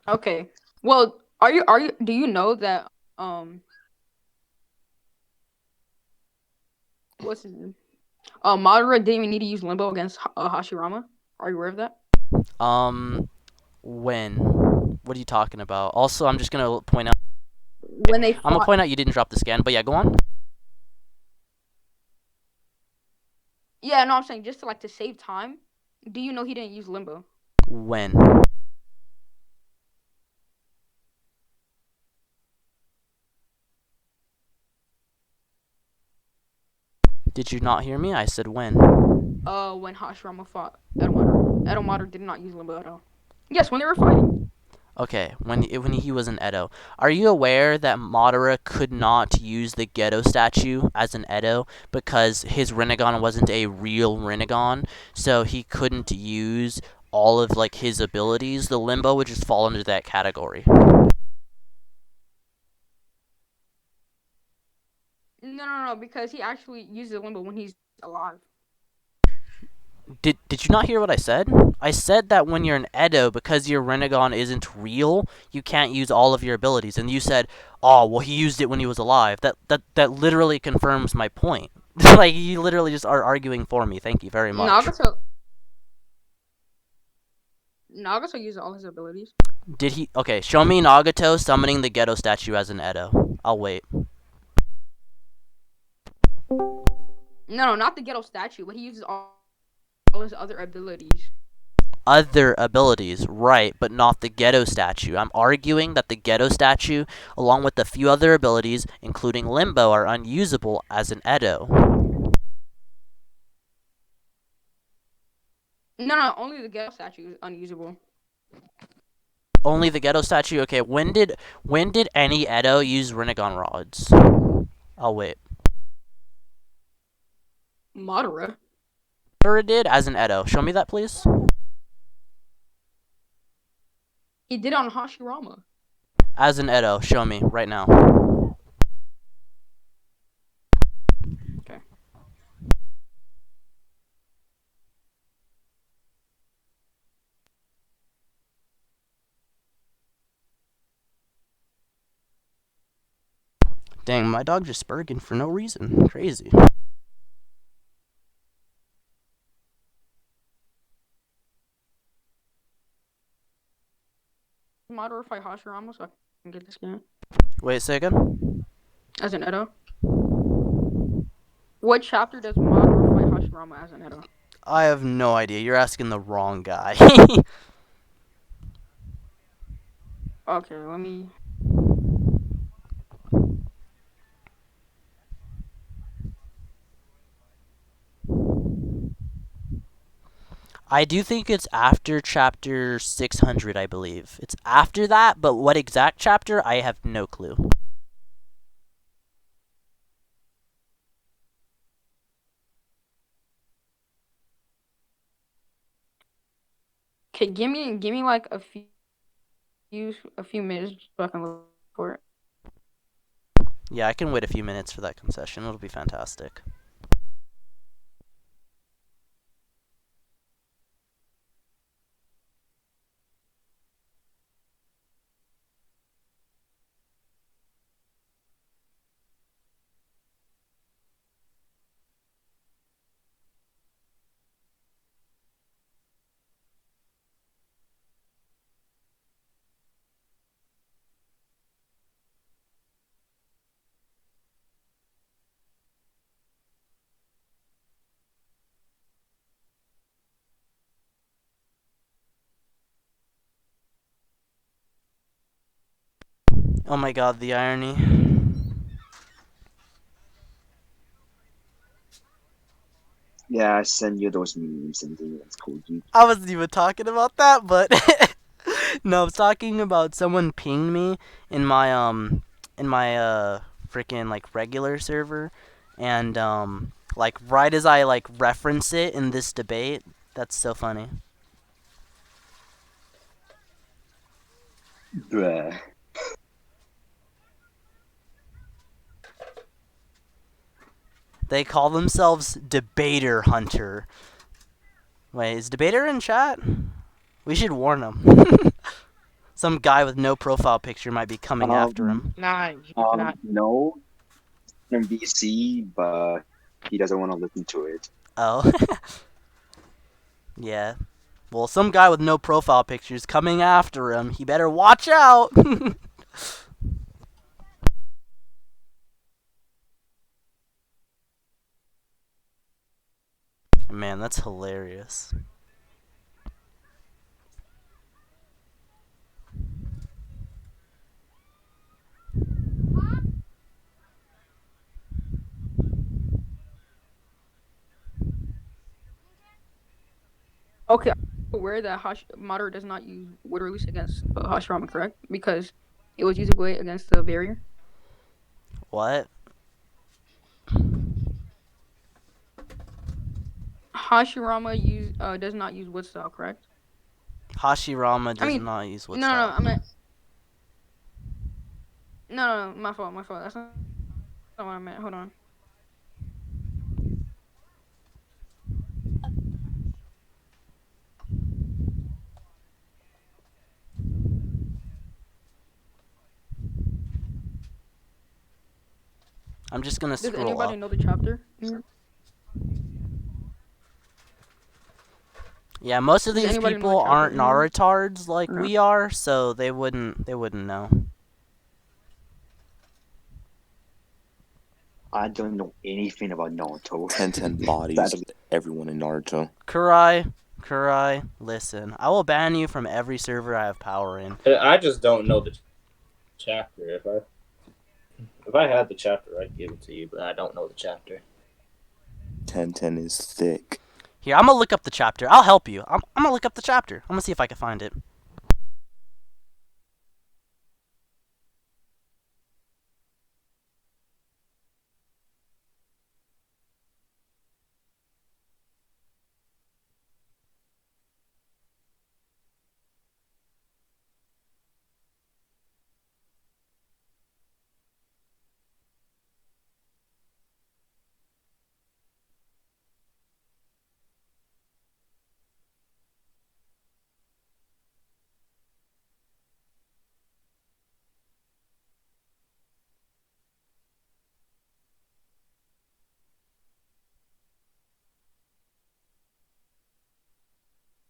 Okay. Well, do you know that what's his name? Madara didn't even need to use Limbo against Hashirama. Are you aware of that? When? What are you talking about? Also, I'm just gonna point out. When they I'm gonna point out you didn't drop the scan, but yeah, go on. Yeah, no, I'm saying just to save time. Do you know he didn't use Limbo? When? Did you not hear me? I said when. When Hashirama fought Edomaru. Edomaru did not use Limbo at all. Yes, when they were fighting. Okay, when he was an Edo. Are you aware that Madara could not use the Gedo statue as an Edo because his Rinnegan wasn't a real Rinnegan, so he couldn't use all of like his abilities? The Limbo would just fall under that category. No, because he actually uses Limbo when he's alive. Did you not hear what I said? I said that when you're an Edo, because your Rinnegan isn't real, you can't use all of your abilities. And you said, oh, well, he used it when he was alive. That literally confirms my point. Like, you literally just are arguing for me. Thank you very much. Nagato used all his abilities. Did he? Okay, show me Nagato summoning the Gedo statue as an Edo. I'll wait. No, not the Gedo statue, but he uses all his other abilities. Other abilities, right, but not the Gedo statue. I'm arguing that the Gedo statue, along with a few other abilities, including Limbo, are unusable as an Edo. No, only the Gedo statue is unusable. Only the Gedo statue? Okay, when did any Edo use Rinnegan rods? I'll wait. Madara. Madara did as an Edo. Show me that, please. He did on Hashirama. As an Edo, show me right now. Okay. Dang, my dog just spurging for no reason. Crazy. Madara fight Hashirama, so get this game. Wait a second. As an Edo. What chapter does Madara fight Hashirama as an Edo? I have no idea. You're asking the wrong guy. Okay, let me. I do think it's after chapter 600, I believe. It's after that, but what exact chapter, I have no clue. Okay, give me like a few minutes so I can look for it. Yeah, I can wait a few minutes for that concession. It'll be fantastic. Oh my god, the irony. Yeah, I send you those memes and it's cool. I wasn't even talking about that, but no, I was talking about someone pinged me in my freaking like regular server, and like right as I like reference it in this debate. That's so funny. Bruh. They call themselves Debater Hunter. Wait, is Debater in chat? We should warn him. Some guy with no profile picture might be coming after him. Nah, he's not. No, in BC, but he doesn't want to listen to it. Oh. Yeah. Well, some guy with no profile pictures coming after him. He better watch out. Man, that's hilarious. Okay, I'm aware that Madara does not use Wood Release against Hashirama, correct? Because it was used against the barrier. What? Hashirama does not use Wood Style, correct? Hashirama does not use Wood No, Style. I meant. No, my fault. That's not what I meant. Hold on. I'm just gonna scroll Does anybody up. know the chapter? Yeah, most of Does these anybody know the people aren't chapter? Narutards like No. we are, so they wouldn't know. I don't know anything about Naruto. 10 bodies everyone in Naruto. Kurai, listen. I will ban you from every server I have power in. I just don't know the chapter. If I had the chapter, I'd give it to you, but I don't know the chapter. 10 is thick. Here, I'm gonna look up the chapter. I'll help you. I'm gonna look up the chapter. I'm gonna see if I can find it.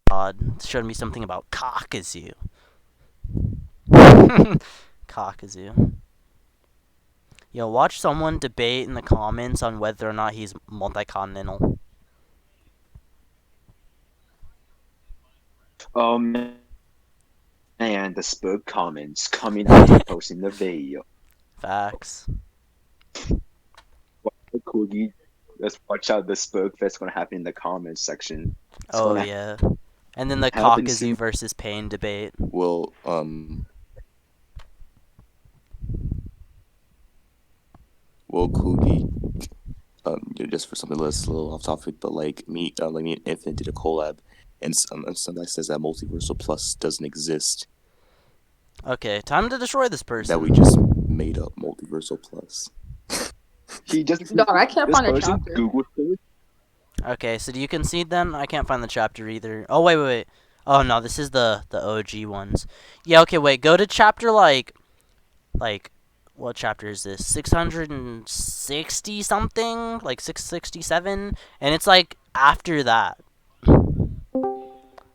God, it showed me something about Kakazu. Kakuzu. Yo, watch someone debate in the comments on whether or not he's multi-continental. Oh man, the spook comments coming after posting the video. Facts. Cookie, just watch out the spook that's gonna happen in the comments section. It's Oh gonna yeah. And then the happen Kakuzu soon. versus Pain debate. Well, Kugi, just for something that's a little off topic, but like me and Infinite did a collab, and somebody says that Multiversal Plus doesn't exist. Okay, time to destroy this person. That we just made up Multiversal Plus. He just Dog, I can't this find a person chapter. Googled it. Okay, so do you concede then? I can't find the chapter either. Oh wait. Oh no, this is the OG ones. Yeah, okay, wait. Go to chapter like what chapter is this? 660 something? Like 667? And it's like after that.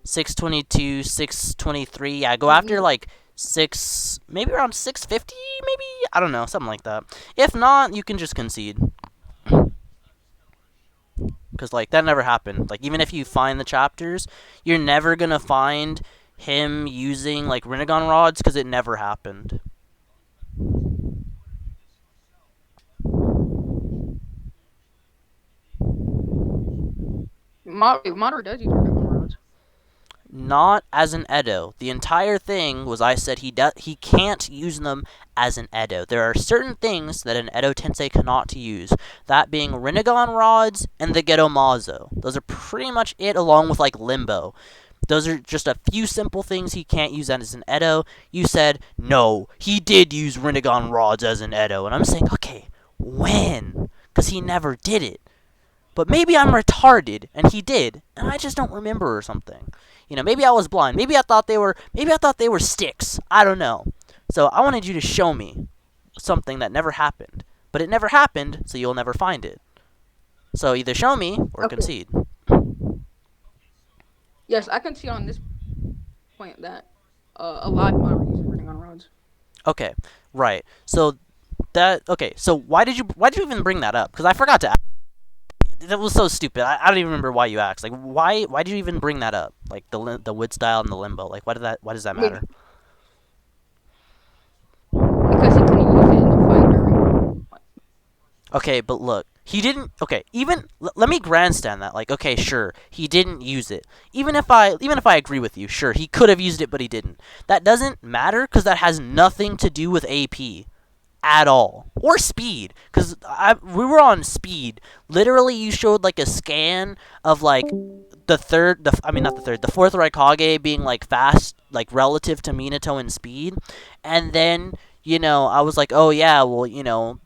622, 623. Yeah, go after like maybe around 650 maybe? I don't know, something like that. If not, you can just concede. Because, like, that never happened. Like, even if you find the chapters, you're never going to find him using, like, Rinnegan rods because it never happened. Madara does use Rinnegan rods. Not as an Edo. The entire thing was I said he can't use them as an Edo. There are certain things that an Edo Tensei cannot use. That being Rinnegan rods and the Gedo Mazo. Those are pretty much it, along with like Limbo. Those are just a few simple things he can't use as an Edo. You said, no, he did use Rinnegan rods as an Edo. And I'm saying, okay, when? Because he never did it. But maybe I'm retarded, and he did, and I just don't remember or something. You know, maybe I was blind. Maybe I thought they were sticks. I don't know. So I wanted you to show me something that never happened. But it never happened, so you'll never find it. So either show me or concede. Yes, I can see on this point that a lot of Madara uses Rinnegan rods. Okay, right. So why did you even bring that up? Because I forgot to ask. That was so stupid. I don't even remember why you asked. Like, why did you even bring that up? Like the wood style and the limbo. Like, why does that matter? Because he couldn't use it in the fight during. Okay, but look, he didn't. Okay, even let me grandstand that. Like, okay, sure, he didn't use it. Even if I agree with you, sure, he could have used it, but he didn't. That doesn't matter because that has nothing to do with AP. At all. Or speed. Because we were on speed. Literally, you showed, like, a scan of, like, the fourth Raikage being, like, fast, like, relative to Minato in speed. And then, you know, I was like, oh, yeah, well, you know,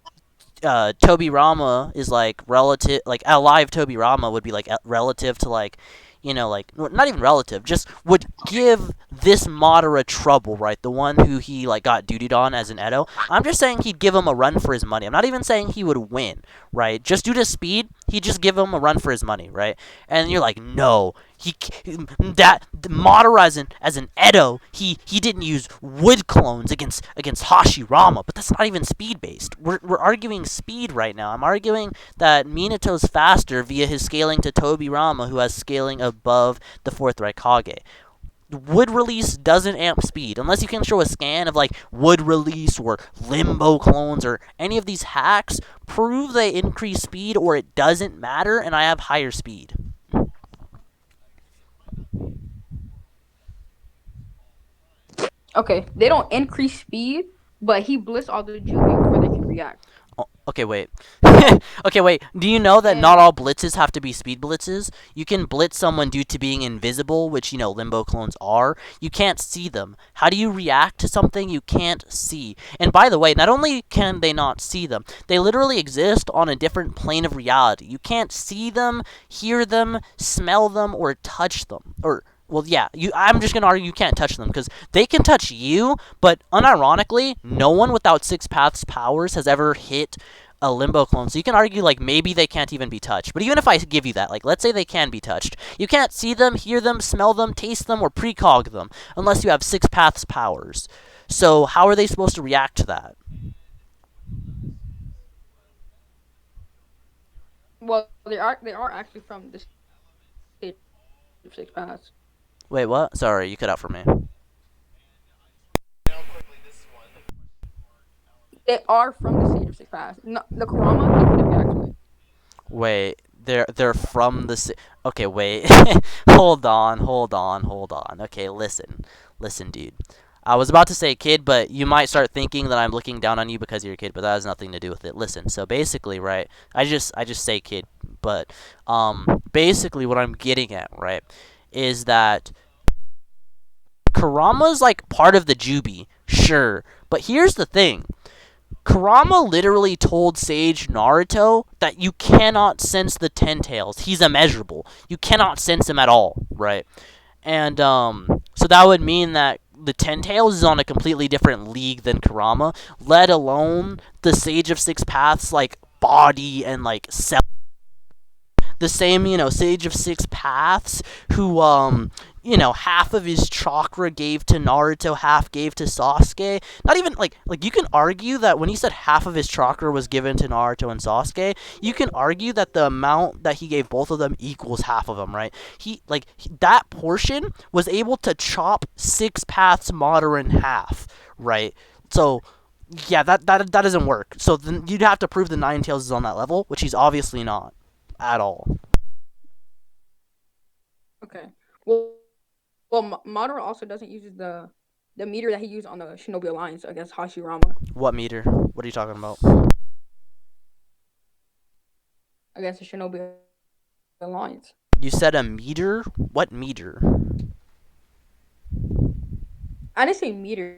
Tobirama is, like, relative, like, alive Tobirama would be, like, relative to, like, you know, like, not even relative, just would give this Madara trouble, right? The one who he, like, got dutied on as an Edo. I'm just saying he'd give him a run for his money. I'm not even saying he would win, right? Just due to speed, he'd just give him a run for his money, right? And you're like, no, Madara as an Edo, he didn't use wood clones against Hashirama, but that's not even speed based. We're arguing speed right now. I'm arguing that Minato's faster via his scaling to Tobirama, who has scaling above the fourth Raikage. Wood release doesn't amp speed unless you can show a scan of like wood release or limbo clones or any of these hacks. Prove they increase speed or it doesn't matter, and I have higher speed. Okay, they don't increase speed, but he blitzed all the Jubi before they can react. Oh, okay, wait. Okay, wait. Do you know that not all blitzes have to be speed blitzes? You can blitz someone due to being invisible, which, you know, limbo clones are. You can't see them. How do you react to something you can't see? And by the way, not only can they not see them, they literally exist on a different plane of reality. You can't see them, hear them, smell them, or touch them. Well, yeah, I'm just going to argue you can't touch them, because they can touch you, but unironically, no one without Six Paths powers has ever hit a limbo clone, so you can argue, like, maybe they can't even be touched. But even if I give you that, like, let's say they can be touched, you can't see them, hear them, smell them, taste them, or precog them, unless you have Six Paths powers. So how are they supposed to react to that? Well, they are actually from the stage of six paths. Wait, what? Sorry, you cut out for me. They are from the stage of six paths. No, the Kurama, they can react to it. Wait, they're from the okay, wait. Hold on, hold on, hold on. Okay, listen, dude. I was about to say kid, but you might start thinking that I'm looking down on you because you're a kid, but that has nothing to do with it. Listen, so basically, right? I just say kid, but basically what I'm getting at, right, is that Kurama's like part of the Jubi, sure, but here's the thing. Kurama literally told Sage Naruto that you cannot sense the Ten Tails. He's immeasurable. You cannot sense him at all, right? And so that would mean that the Ten Tails is on a completely different league than Kurama, let alone the Sage of Six Paths like body and like cell. The same, Sage of Six Paths, who, half of his chakra gave to Naruto, half gave to Sasuke. Not even, like you can argue that when he said half of his chakra was given to Naruto and Sasuke, you can argue that the amount that he gave both of them equals half of them, right? That portion was able to chop Six Paths Madara in half, right? So, yeah, that doesn't work. So then you'd have to prove the Nine Tails is on that level, which he's obviously not at all. Okay. Well, Madara also doesn't use the meter that he used on the Shinobi Alliance against Hashirama. What meter? What are you talking about? Against the Shinobi Alliance. You said a meter? What meter? I didn't say meter.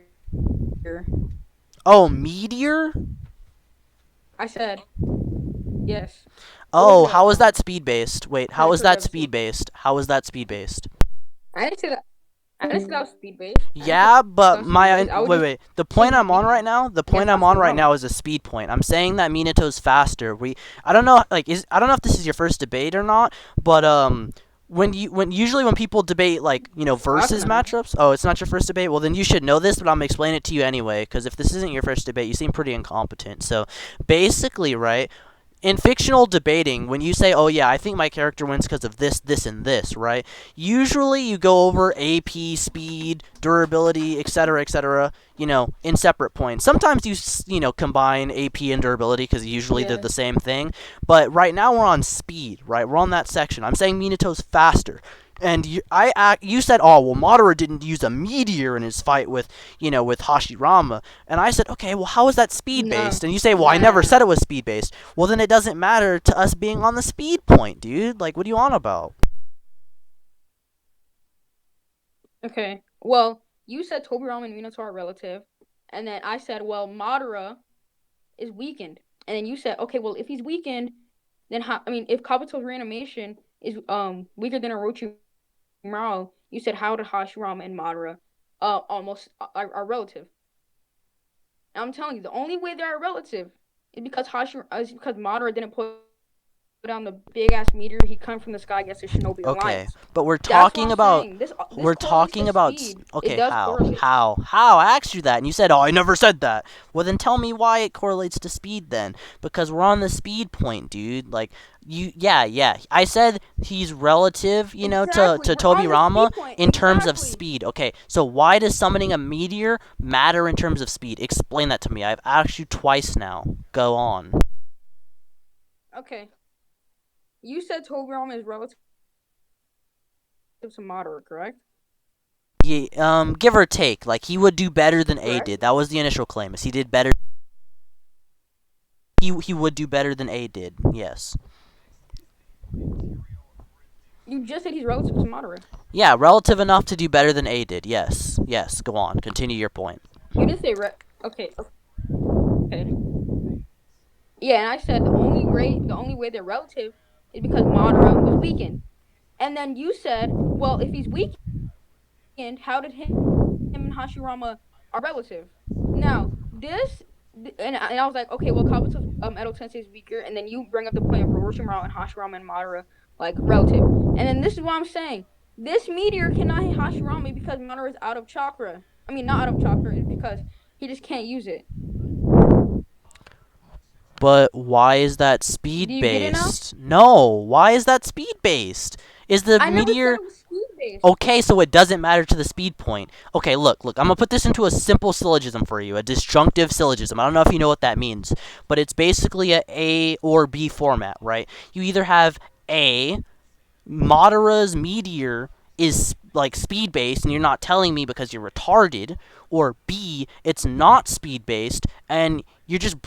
Oh, meteor? I said yes. Oh, how is that speed based? Wait, how is that speed based? How is that speed based? I didn't say that. I didn't say that was speed based. Yeah, but wait. The point I'm on right now, is a speed point. I'm saying that Minato's faster. I don't know, I don't know if this is your first debate or not, but usually when people debate versus matchups. Oh, it's not your first debate. Well, then you should know this, but I'm explaining it to you anyway. Because if this isn't your first debate, you seem pretty incompetent. So basically, right. In fictional debating, when you say, oh yeah, I think my character wins because of this, this, and this, right? Usually you go over AP, speed, durability, etc., in separate points. Sometimes you you combine AP and durability because usually they're the same thing. But right now we're on speed, right? We're on that section. I'm saying Minato's faster. And you said, oh, well, Madara didn't use a meteor in his fight with Hashirama. And I said, okay, well, how is that speed-based? And you say, well, I never said it was speed-based. Well, then it doesn't matter to us being on the speed point, dude. Like, what are you on about? Okay, well, you said Tobirama and Minato are relative. And then I said, well, Madara is weakened. And then you said, okay, well, if he's weakened, then if Kabuto's reanimation is weaker than Orochimaru, you said how did Hashirama and Madara almost are relative. And I'm telling you, the only way they're relative is because Madara didn't put down the big ass meteor. He come from the sky against the Shinobi Alliance. Okay, but we're talking about okay, how I asked you that and you said, oh, I never said that. Well, then tell me why it correlates to speed then, because we're on the speed point, dude. Like yeah, I said he's relative, to Tobirama in terms of speed. Okay, so why does summoning a meteor matter in terms of speed? Explain that to me. I've asked you twice now. Go on. Okay. You said Tobirama is relative to Madara, correct? Yeah, give or take. Like, he would do better than A did. That was the initial claim. Is he did better. He would do better than A did. Yes. You just said he's relative to Madara. Yeah, relative enough to do better than A did. Yes. Go on. Continue your point. You didn't say okay. Yeah, and I said the only way they're relative is because Madara was weakened. And then you said, well, if he's weakened, how did him and Hashirama are relative? Now, and I was like, okay, well, Kabuto's Edo Tensei is weaker, and then you bring up the point of Orochimaru and Hashirama and Madara, like, relative. And then this is what I'm saying. This meteor cannot hit Hashirama because Madara is out of chakra. I mean, not Atom Chopper, is because he just can't use it. But why is that Do speed you get it now? based? No, why is that speed based? Is the I never said meteor it was speed based. okay? So it doesn't matter to the speed point. Okay, look. I'm gonna put this into a simple syllogism for you, a disjunctive syllogism. I don't know if you know what that means, but it's basically a or B format, right? You either have A, Madara's meteor is like speed based and you're not telling me because you're retarded, or B, it's not speed based and you're just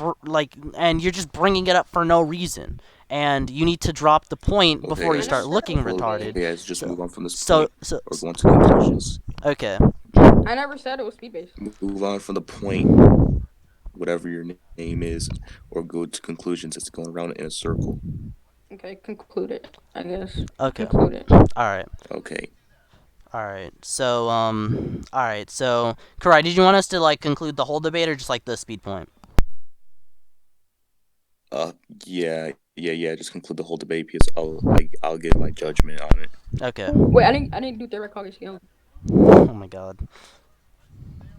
bringing it up for no reason, and you need to drop the point before you guys. start looking retarded. Okay, guys, just move on from this So point or go on to conclusions. okay. I never said it was speed based. Move on from the point, whatever your name is, or go to conclusions. It's going around in a circle. Okay, conclude it, I guess. Okay. Conclude it. All right. Okay. Alright, so, Karai, did you want us to, like, conclude the whole debate or just, like, the speed point? Yeah. Just conclude the whole debate because I'll give my judgment on it. Okay. Wait, I didn't do the Raikage scale. Oh my god.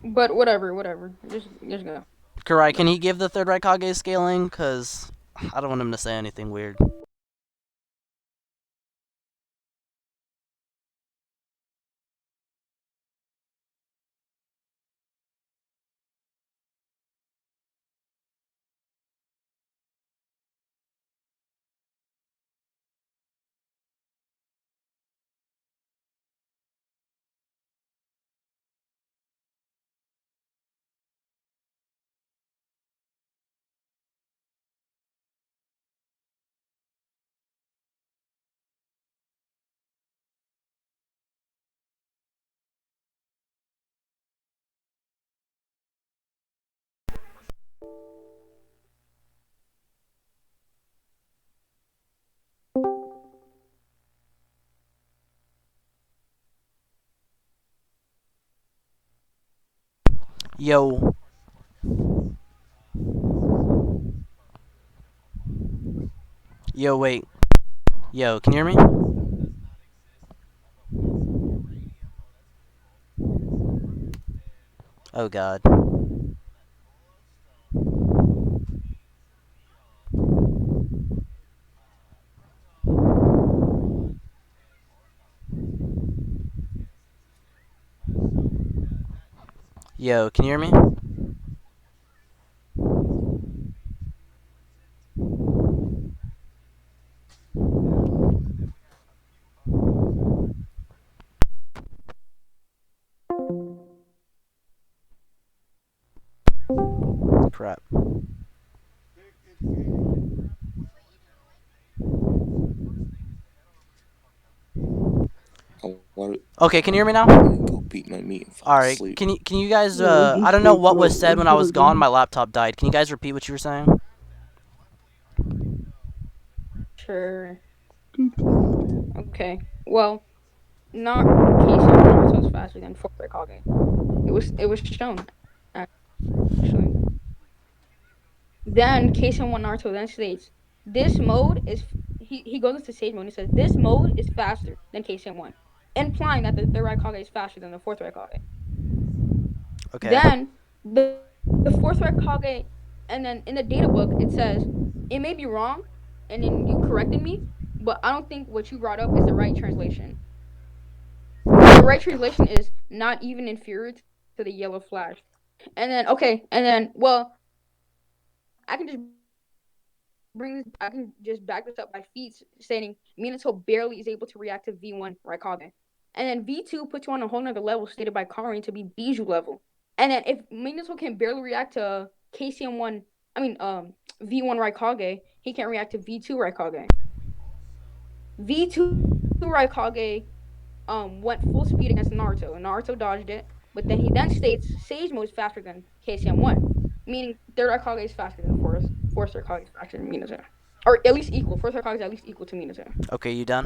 But whatever. Just go. Karai, can he give the third Raikage scaling? Because I don't want him to say anything weird. Yo. Yo, wait. Yo, can you hear me? Oh god. Yo, can you hear me? Crap. Okay, can you hear me now? Go beat my meat and fall Alright, asleep. can you guys, I don't know what was said when I was gone, my laptop died. Can you guys repeat what you were saying? Sure. Okay. Well, not Casey Naruto is faster than fourth Raikage. It was shown, actually. Then Casey Naruto then states, this mode is he goes into sage mode and he says this mode is faster than Casey 1, implying that the third Raikage is faster than the fourth Raikage. Okay. Then the fourth Raikage, and then in the data book it says it may be wrong, and then you corrected me, but I don't think what you brought up is the right translation. The right translation is not even inferior to the yellow flash. And then well, I can just back this up by feats stating Minato barely is able to react to V1 Raikage. And then V2 puts you on a whole nother level stated by Karin to be Bijou level. And then if Minato can barely react to KCM1, V1 Raikage, he can't react to V2 Raikage. V2 Raikage went full speed against Naruto, and Naruto dodged it, but then he then states Sage Mode is faster than KCM1, meaning third Raikage is faster than fourth Raikage is faster than Minato. Or at least equal. Fourth Raikage is at least equal to Minato. Okay, you done?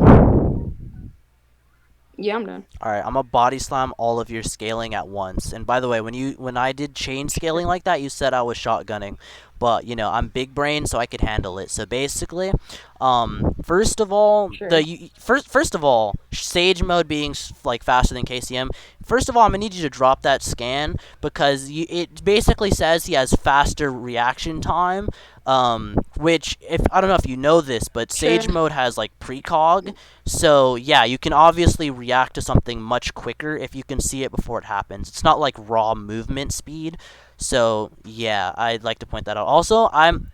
Yeah, I'm done. Alright, I'm gonna body slam all of your scaling at once. And by the way, when I did chain scaling like that, you said I was shotgunning. but I'm big brain, so I could handle it. So basically, first of all, Sure. first of all, Sage mode being like faster than KCM. First of all, I'm gonna need you to drop that scan because it basically says he has faster reaction time. Which if I don't know if you know this, but Sage Sure. mode has like precog, so yeah, you can obviously react to something much quicker if you can see it before it happens. It's not like raw movement speed. So yeah, I'd like to point that out. Also,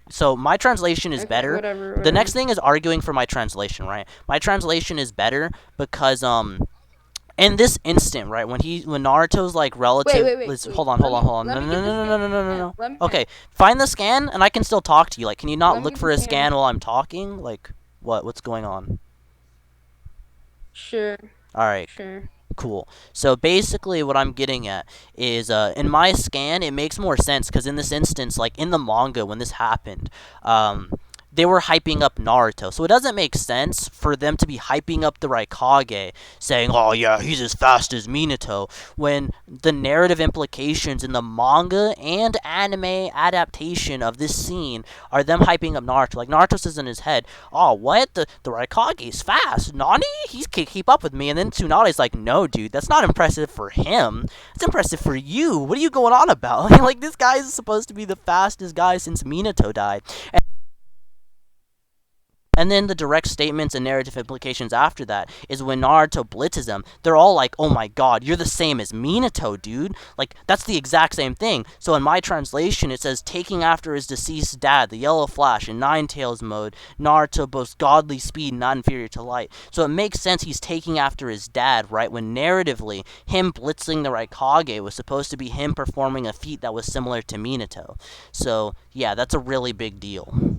so my translation is Okay, better. whatever. The next thing is arguing for my translation, right? My translation is better because in this instant, right, when Naruto's like relative, Wait. hold on. No, Let no, me no, get the no, scan. no, no, no, no. Let me. Okay, find the scan, and I can still talk to you. Like, can you not Let me look get for the a scan scan. while I'm talking? Like, what's going on? Sure. All right. Sure. Cool. So basically what I'm getting at is in my scan it makes more sense because in this instance, like in the manga when this happened, they were hyping up Naruto. So it doesn't make sense for them to be hyping up the Raikage, saying, "Oh yeah, he's as fast as Minato," when the narrative implications in the manga and anime adaptation of this scene are them hyping up Naruto. Like Naruto says in his head, "Oh, what? The Raikage is fast. Nani? He can keep up with me." And then Tsunade's like, "No, dude, that's not impressive for him. It's impressive for you. What are you going on about? Like this guy is supposed to be the fastest guy since Minato died." And then the direct statements and narrative implications after that is when Naruto blitzes him, they're all like, "Oh my god, you're the same as Minato, dude." Like, that's the exact same thing. So in my translation, it says, taking after his deceased dad, the Yellow Flash, in Nine Tails mode, Naruto boasts godly speed not inferior to light. So it makes sense he's taking after his dad, right? When narratively, him blitzing the Raikage was supposed to be him performing a feat that was similar to Minato. So, yeah, that's a really big deal.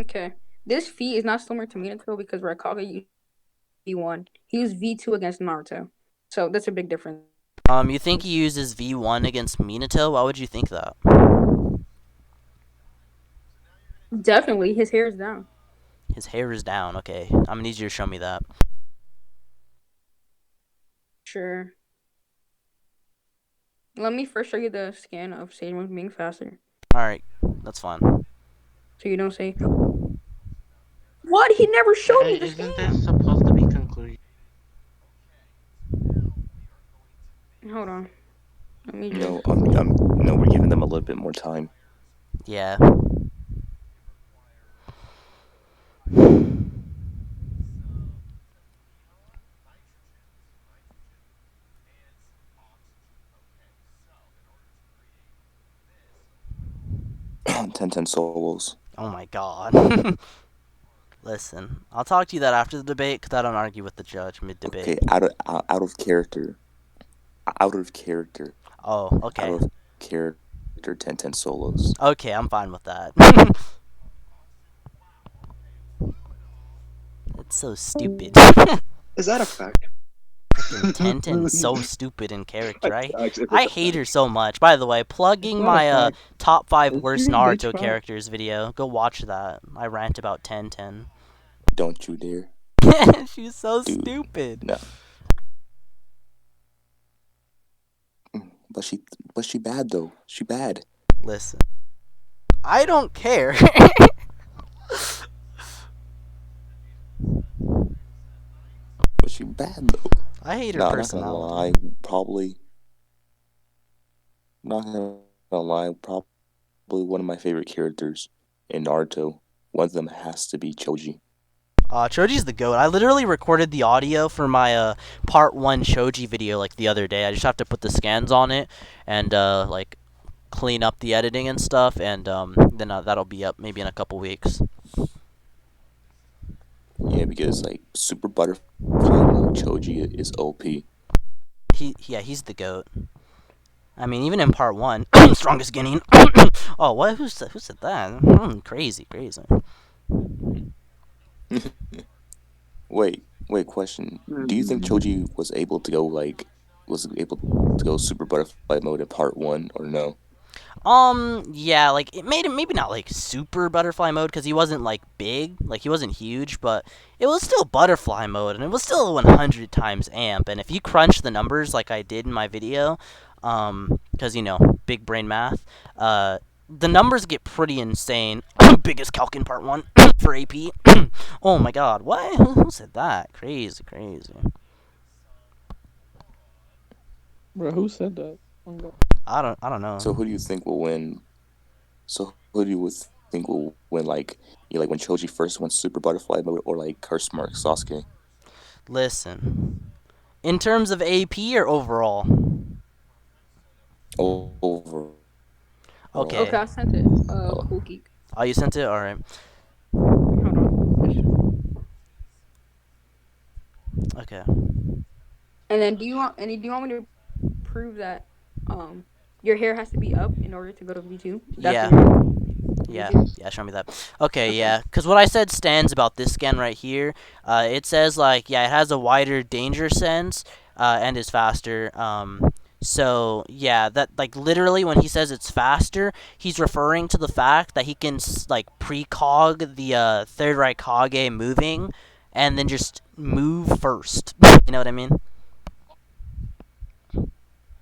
Okay. This feat is not similar to Minato because Raikage used V1. He used V2 against Naruto. So that's a big difference. You think he uses V1 against Minato? Why would you think that? Definitely, his hair is down. His hair is down. Okay, I'm gonna need you to show me that. Sure. Let me first show you the scan of Sage being faster. Alright, that's fine. So you don't say, "What? He never showed me the Isn't scan." this supposed to be conclusion? Hold on. Let me just... No, no, we're giving them a little bit more time. Yeah. Ten solos. Oh my god. Listen, I'll talk to you that after the debate because I don't argue with the judge mid-debate. Okay, out of character. Out of character. Oh, okay. Out of character, 10 solos. Okay, I'm fine with that. It's so stupid. Is that a fact? Tenten's so stupid in character. I hate her so much. By the way, plugging my top 5 worst Naruto characters video. Go watch that. I rant about Tenten. Don't you dare. She's so stupid. No. But she bad though. She bad. Listen. I don't care. But she bad though. I hate her Not personality. gonna lie, probably one of my favorite characters in Naruto. One of them has to be Choji. Choji's the GOAT. I literally recorded the audio for my part 1 Choji video like the other day. I just have to put the scans on it and like clean up the editing and stuff, and then that'll be up maybe in a couple weeks. Yeah, because like Super Butterfly mode Choji is OP. He's the GOAT. I mean, even in part 1, strongest Guinean. Oh, what? Who said that? Crazy. Wait, question. Do you think Choji was able to go Super Butterfly mode in part 1 or no? Yeah, like it made him maybe not like super butterfly mode because he wasn't like big, like he wasn't huge, but it was still butterfly mode and it was still 100 times amp. And if you crunch the numbers like I did in my video, because big brain math, the numbers get pretty insane. Biggest calc in part 1 for AP. Oh my god, what? Who said that? Crazy, crazy. Bro, who said that? I don't know. So who do you think will win? So who do you think will win? Like when Choji first went Super Butterfly mode, or like Curse Mark Sasuke? Listen, in terms of AP or overall? Over. Okay. Okay, I sent it. Cool geek. Oh, you sent it? Alright. Hold on. Okay. And then do you want me to prove that your hair has to be up in order to go to V2? Yeah. Yeah, show me that. Okay, yeah. Because what I said stands about this scan right here. It says, like, yeah, it has a wider danger sense and is faster. So, yeah, that, like, literally when he says it's faster, he's referring to the fact that he can, like, precog the third Raikage moving and then just move first. You know what I mean?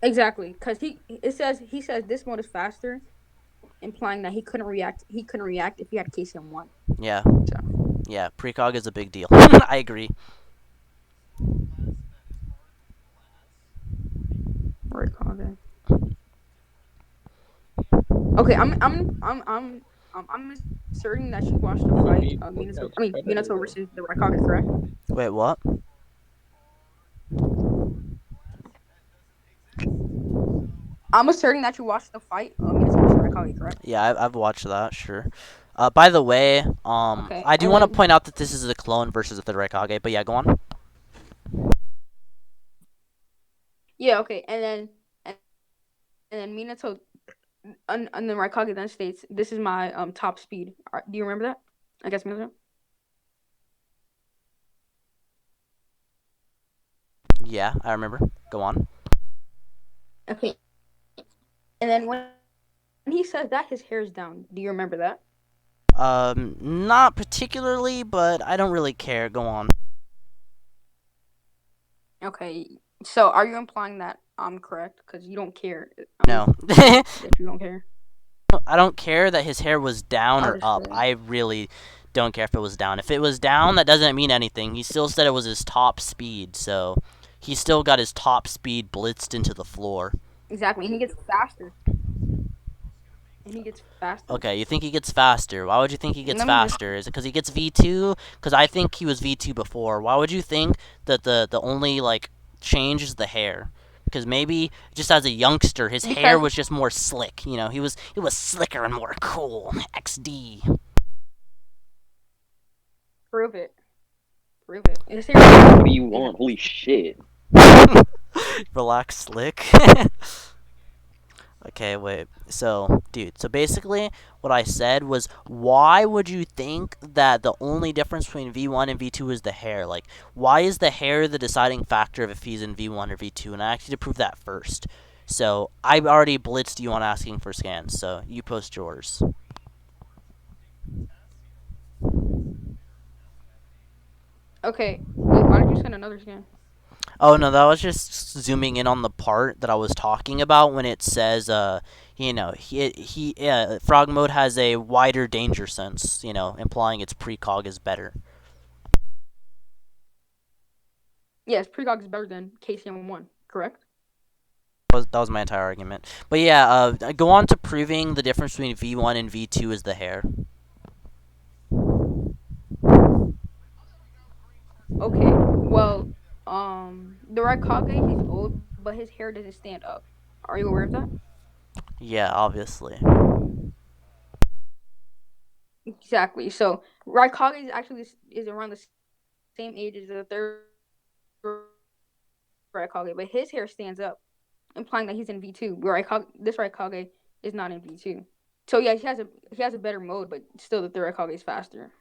Exactly, because he says this mode is faster, implying that he couldn't react if he had KCM1. Yeah. So. Yeah, precog is a big deal. I agree. Raikage. Okay, I'm asserting that you watched the fight of Minato versus the Raikage, correct? Wait, what? I'm asserting that you watched the fight of Minato versus Raikage, correct? Yeah, I've watched that, sure. By the way, Okay, I do want to point out that this is a clone versus a third Raikage, but yeah, go on. Yeah, okay, and then Minato and then Raikage then states, "This is my top speed." Do you remember that? I guess Minato. Yeah, I remember. Go on. Okay, and then when he says that, his hair is down. Do you remember that? Not particularly, but I don't really care. Go on. Okay, so are you implying that I'm correct? Because you don't care. No. If you don't care. I don't care that his hair was down or up. Understood. I really don't care if it was down. If it was down, that doesn't mean anything. He still said it was his top speed, so he still got his top speed blitzed into the floor. Exactly, and he gets faster. Okay, you think he gets faster. Why would you think he gets faster? Is it because he gets V2? Because I think he was V2 before. Why would you think that the only, like, change is the hair? Because maybe just as a youngster, his hair was just more slick. You know, he was slicker and more cool. XD. Prove it. What do you want? Holy shit. Relax, slick. Okay, wait. So, dude, so basically what I said was, why would you think that the only difference between V1 and V2 is the hair? Like, why is the hair the deciding factor of if he's in V1 or V2? And I asked you to prove that first. So, I already blitzed you on asking for scans, so you post yours. Okay, wait, why did you send another scan? Oh, no, that was just zooming in on the part that I was talking about when it says, you know, frog mode has a wider danger sense, you know, implying its precog is better. Yes, precog is better than KCM1, correct? That was my entire argument. But yeah, go on to proving the difference between V1 and V2 is the hair. Okay, well, the Raikage, he's old, but his hair doesn't stand up. Are you aware of that? Yeah, obviously. Exactly. So Raikage is actually around the same age as the third Raikage, but his hair stands up, implying that he's in V2. This Raikage is not in V2. So yeah, he has a better mode, but still the third Raikage is faster.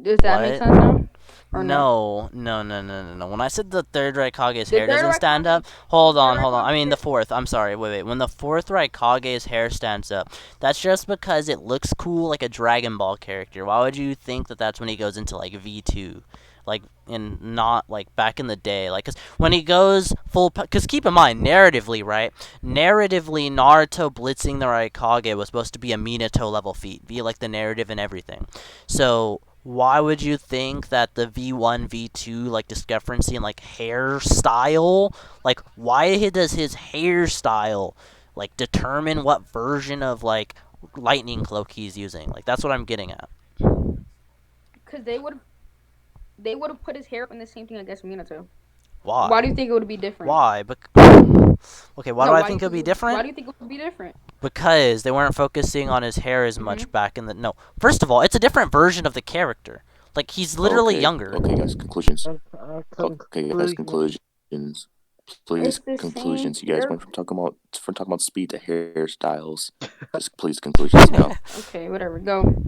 Does that make sense now? Or no. When I said the third Raikage's hair doesn't stand up, hold on. I mean the fourth. I'm sorry. Wait. When the fourth Raikage's hair stands up, that's just because it looks cool like a Dragon Ball character. Why would you think that that's when he goes into like V2? like in not like back in the day, like 'cause when he goes full, because keep in mind narratively, right? Narratively, Naruto blitzing the Raikage was supposed to be a Minato level feat, be like the narrative and everything. So why would you think that the V1, V2 like discrepancy in like hairstyle, like why does his hairstyle like determine what version of like lightning cloak he's using? Like that's what I'm getting at. Because they would have put his hair up in the same thing against Minato. Why? Why do you think it would be different? Why? Okay, why No, do I why do think you it would be think different? why do you think it would be different? Because they weren't focusing on his hair as much back in the no. First of all, it's a different version of the character. Like he's literally younger. Okay, guys, conclusions. Okay, guys, Conclusion. conclusions. Please, It's the conclusions. same You guys hair. went from talking about speed to hairstyles. Just please, conclusions now. Okay, whatever. Go.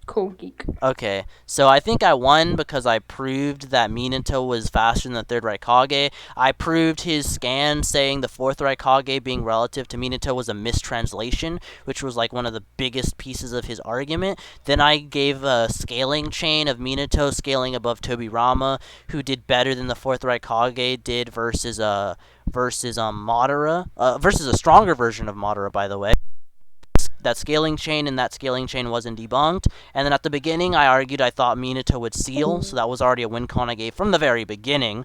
Cool geek. Okay, so I think I won because I proved that Minato was faster than the third Raikage. I proved his scan saying the fourth Raikage being relative to Minato was a mistranslation, which was like one of the biggest pieces of his argument. Then I gave a scaling chain of Minato scaling above Tobirama, who did better than the fourth Raikage did versus Madara, versus a stronger version of Madara, by the way. That scaling chain and that scaling chain wasn't debunked. And then at the beginning, I argued I thought Minato would seal, so that was already a win con I gave from the very beginning,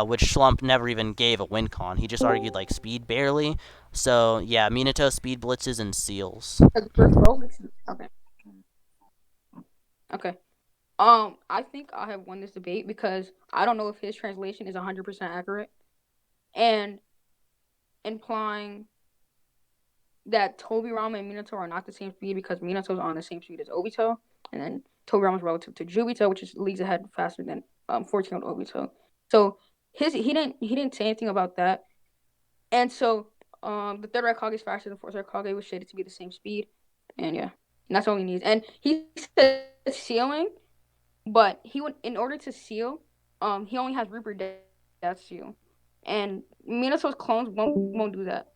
which Schlump never even gave a win con. He just argued like speed barely. So yeah, Minato speed blitzes and seals. Okay. Okay. I think I have won this debate because I don't know if his translation is 100% accurate, and implying that Tobirama and Minato are not the same speed because Minato's on the same speed as Obito, and then Tobirama's relative to Jubito, which is leagues ahead faster than 14-year-old Obito. So he didn't say anything about that, and so the third Raikage is faster than the fourth Raikage, was shaded to be the same speed, and yeah, and that's all he needs. And he said sealing, but he would in order to seal, he only has Reaper Death Seal, and Minato's clones won't do that.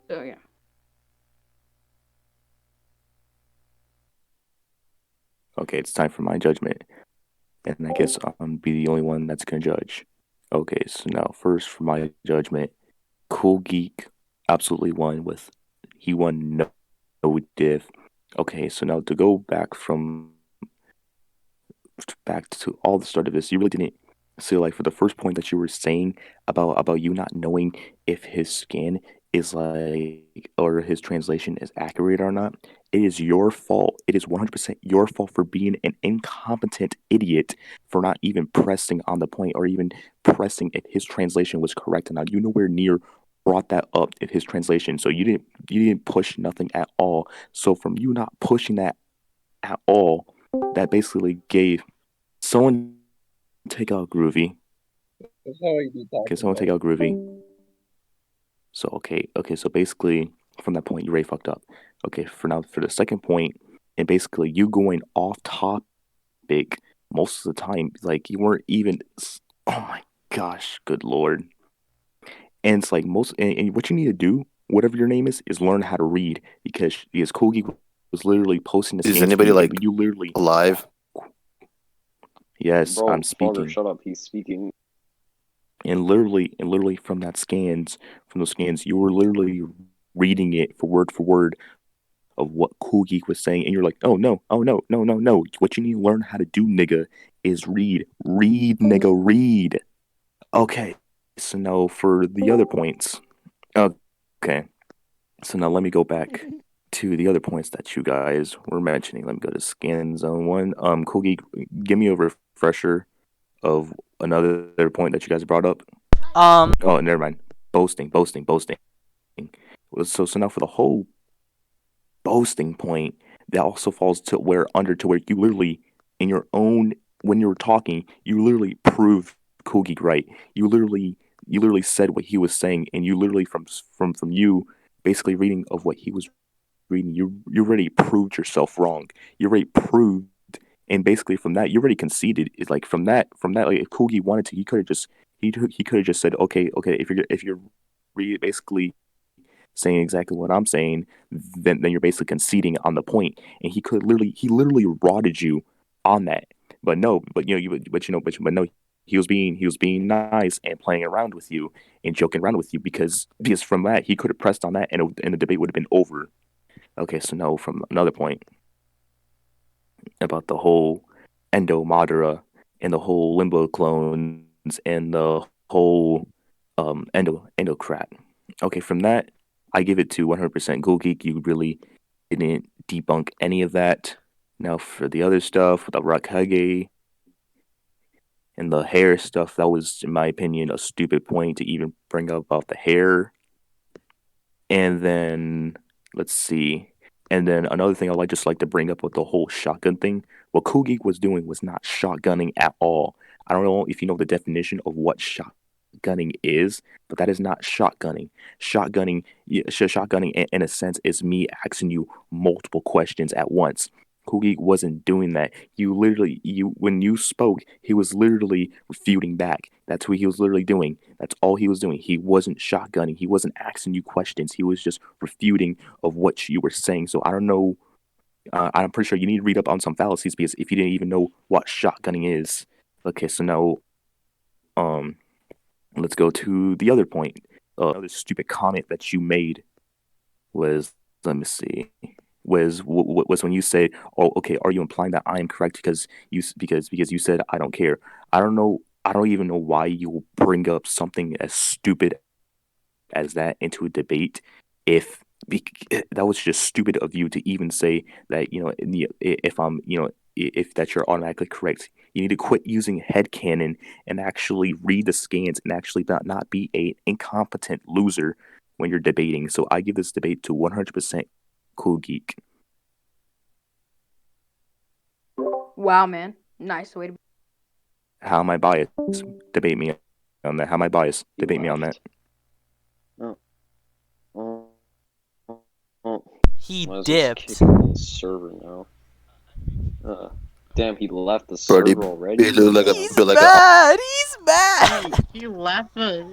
So yeah. Okay, it's time for my judgment. And I guess I'm be the only one that's gonna judge. Okay, so now first for my judgment, Cool Geek absolutely won with he won no diff. Okay, so now to go back to all the start of this, you really didn't. So like for the first point that you were saying about you not knowing if his scan is like or his translation is accurate or not, it is your fault. It is 100% your fault for being an incompetent idiot for not even pressing on the point or even pressing if his translation was correct or not. You nowhere near brought that up if his translation. So you didn't push nothing at all. So from you not pushing that at all, that basically gave someone take out Groovy. Okay, someone take out Groovy. So okay, so basically from that point you already fucked up. Okay, for the second point, and basically you going off topic most of the time, like you weren't even. Oh my gosh, good lord! And it's like and what you need to do, whatever your name is learn how to read because Kogi was literally posting this. Is game anybody to like you literally alive? Yes, Bro, I'm speaking. Frogger, shut up. He's speaking. And literally from those scans, you were literally reading it for word of what Cool Geek was saying, and you're like, oh no. What you need to learn how to do, nigga, is read, nigga, read. Okay, so now for the other points. Okay, so now let me go back to the other points that you guys were mentioning. Let me go to Scan Zone 1. Cool Geek, give me a refresher of another point that you guys brought up. Oh, never mind. Boasting. So now for the whole boasting point, that also falls to where you literally in your own when you were talking, you literally proved Cool Geek right. You literally said what he was saying, and you literally from you basically reading of what he was reading, you already proved yourself wrong. You already proved. And basically from that, you already conceded. It's like from that, like if Kogi wanted to, he could have just said, okay, if you're basically saying exactly what I'm saying, then you're basically conceding on the point. And he literally rotted you on that. But no, but but no, he was being nice and playing around with you and joking around with you because from that he could have pressed on that and the debate would have been over. Okay, so no, from another point about the whole Endo Madara and the whole Limbo clones and the whole Endo crap. Okay, from that I give it to 100% Ghoul Geek. You really didn't debunk any of that. Now for the other stuff, the Raikage and the hair stuff, that was, in my opinion, a stupid point to even bring up about the hair. And then let's see. And then another thing I just like to bring up with the whole shotgun thing. What Cool Geek was doing was not shotgunning at all. I don't know if you know the definition of what shotgunning is, but that is not shotgunning. Shotgunning in a sense is me asking you multiple questions at once. Kugi wasn't doing that. When you spoke, he was literally refuting back. That's what he was literally doing. That's all he was doing. He wasn't shotgunning. He wasn't asking you questions. He was just refuting of what you were saying. So I don't know. I'm pretty sure you need to read up on some fallacies because if you didn't even know what shotgunning is. Okay, so now, let's go to the other point. Another stupid comment that you made was, let me see, was when you said, "Oh, okay, are you implying that I am correct because you said I don't care?" I don't know. I don't even know why you bring up something as stupid as that into a debate. If that was just stupid of you to even say that, if I'm, if that you're automatically correct. You need to quit using headcanon and actually read the scans and actually not be a incompetent loser when you're debating. So I give this debate to 100% Cool Geek. Wow, man. Nice way to. How am I biased? Debate me on that. How am I biased? Debate me on that. He Why is dipped. this kicking the server now? Damn, he left the server already. He's mad. He's mad. He left it.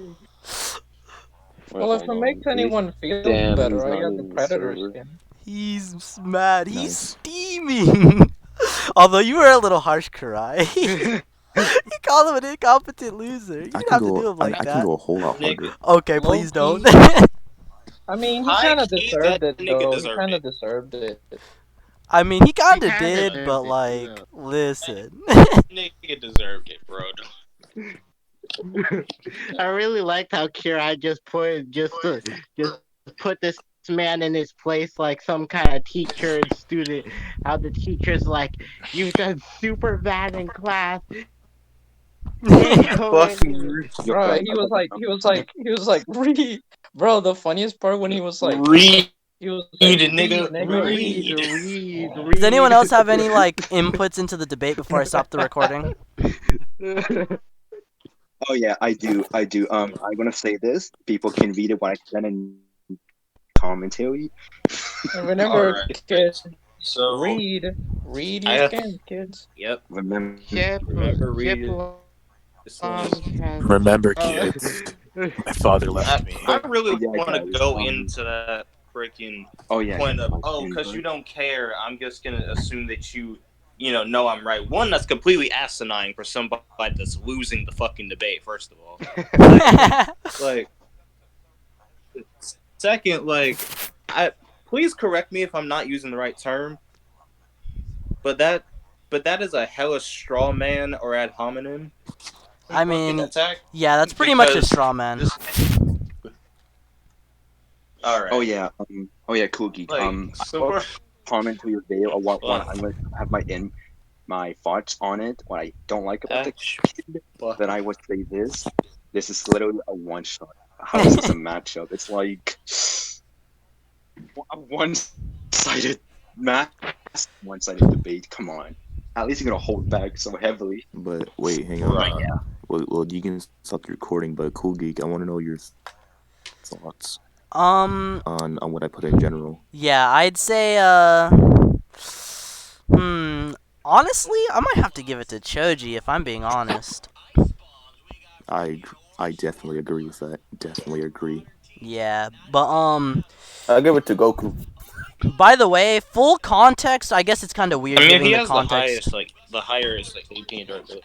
Well, if it makes anyone feel better, I got the Predator skin. He's mad. He's Nice. steaming. Although you were a little harsh, Karai. You called him an incompetent loser. You didn't have to do him like I that. can go a whole lot harder. Okay, please don't. I mean, he kind of deserved it, though. He kind of deserved it. I mean, he kind of kinda did, deserved but it, like, yeah. listen. Nigga deserved it, bro. I really liked how Kira just put this man in his place like some kind of teacher and student. How the teacher's like, "You've done super bad in class." Fucking Bro, he was like, read. Bro, the funniest part when he was like, read, he was like, nigga, read. Does anyone else have any like inputs into the debate before I stop the recording? Oh yeah, I do. I'm gonna say this. People can read it when I send in commentary. And remember, Alright. kids, So read your scans, kids. Yep. Remember, Remember reading. Remember, kids, my father left me. I really Yeah, want to guys, go into that freaking point guys, of because you don't care. I'm just gonna assume that you know I'm right. One, that's completely asinine for somebody that's losing the fucking debate. First of all, like, second, like, please correct me if I'm not using the right term, but that is a hella straw man or ad hominem. I mean, attack. yeah, that's pretty much a straw man. All right. Oh yeah, Cool Geek. So comment to your video. What I'm gonna have my thoughts on it. What I don't like about the kid. Then I would say this. This is literally a one shot. How is this a matchup? It's like a one-sided match, one-sided debate. Come on. At least you're gonna hold back so heavily. But wait, hang on. Yeah. Well, you can stop the recording, but Cool Geek, I want to know your thoughts on what I put in general. Yeah, I'd say honestly, I might have to give it to Choji if I'm being honest. I definitely agree with that. Definitely agree. Yeah, but I'll give it to Goku. By the way, full context. I guess it's kind of weird I mean, giving he the has the context. highest, like the highest, like AP durability.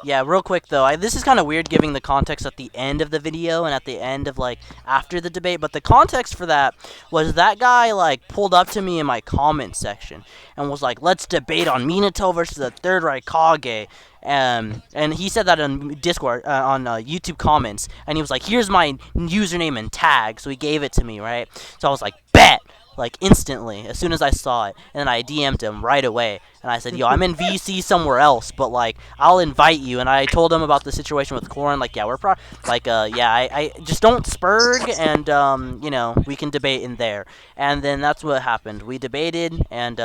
Yeah, real quick though, this is kind of weird giving the context at the end of the video and at the end of like after the debate, but the context for that was that guy like pulled up to me in my comment section and was like, "Let's debate on Minato versus the third Raikage." And he said that on Discord, on YouTube comments, and he was like, "Here's my username and tag," so he gave it to me, right? So I was like, "Bet!" Like instantly, as soon as I saw it, and then I DM'd him right away, and I said, "Yo, I'm in VC somewhere else, but like I'll invite you." And I told him about the situation with Corin, like, yeah, I just don't spurg, and we can debate in there. And then that's what happened. We debated, and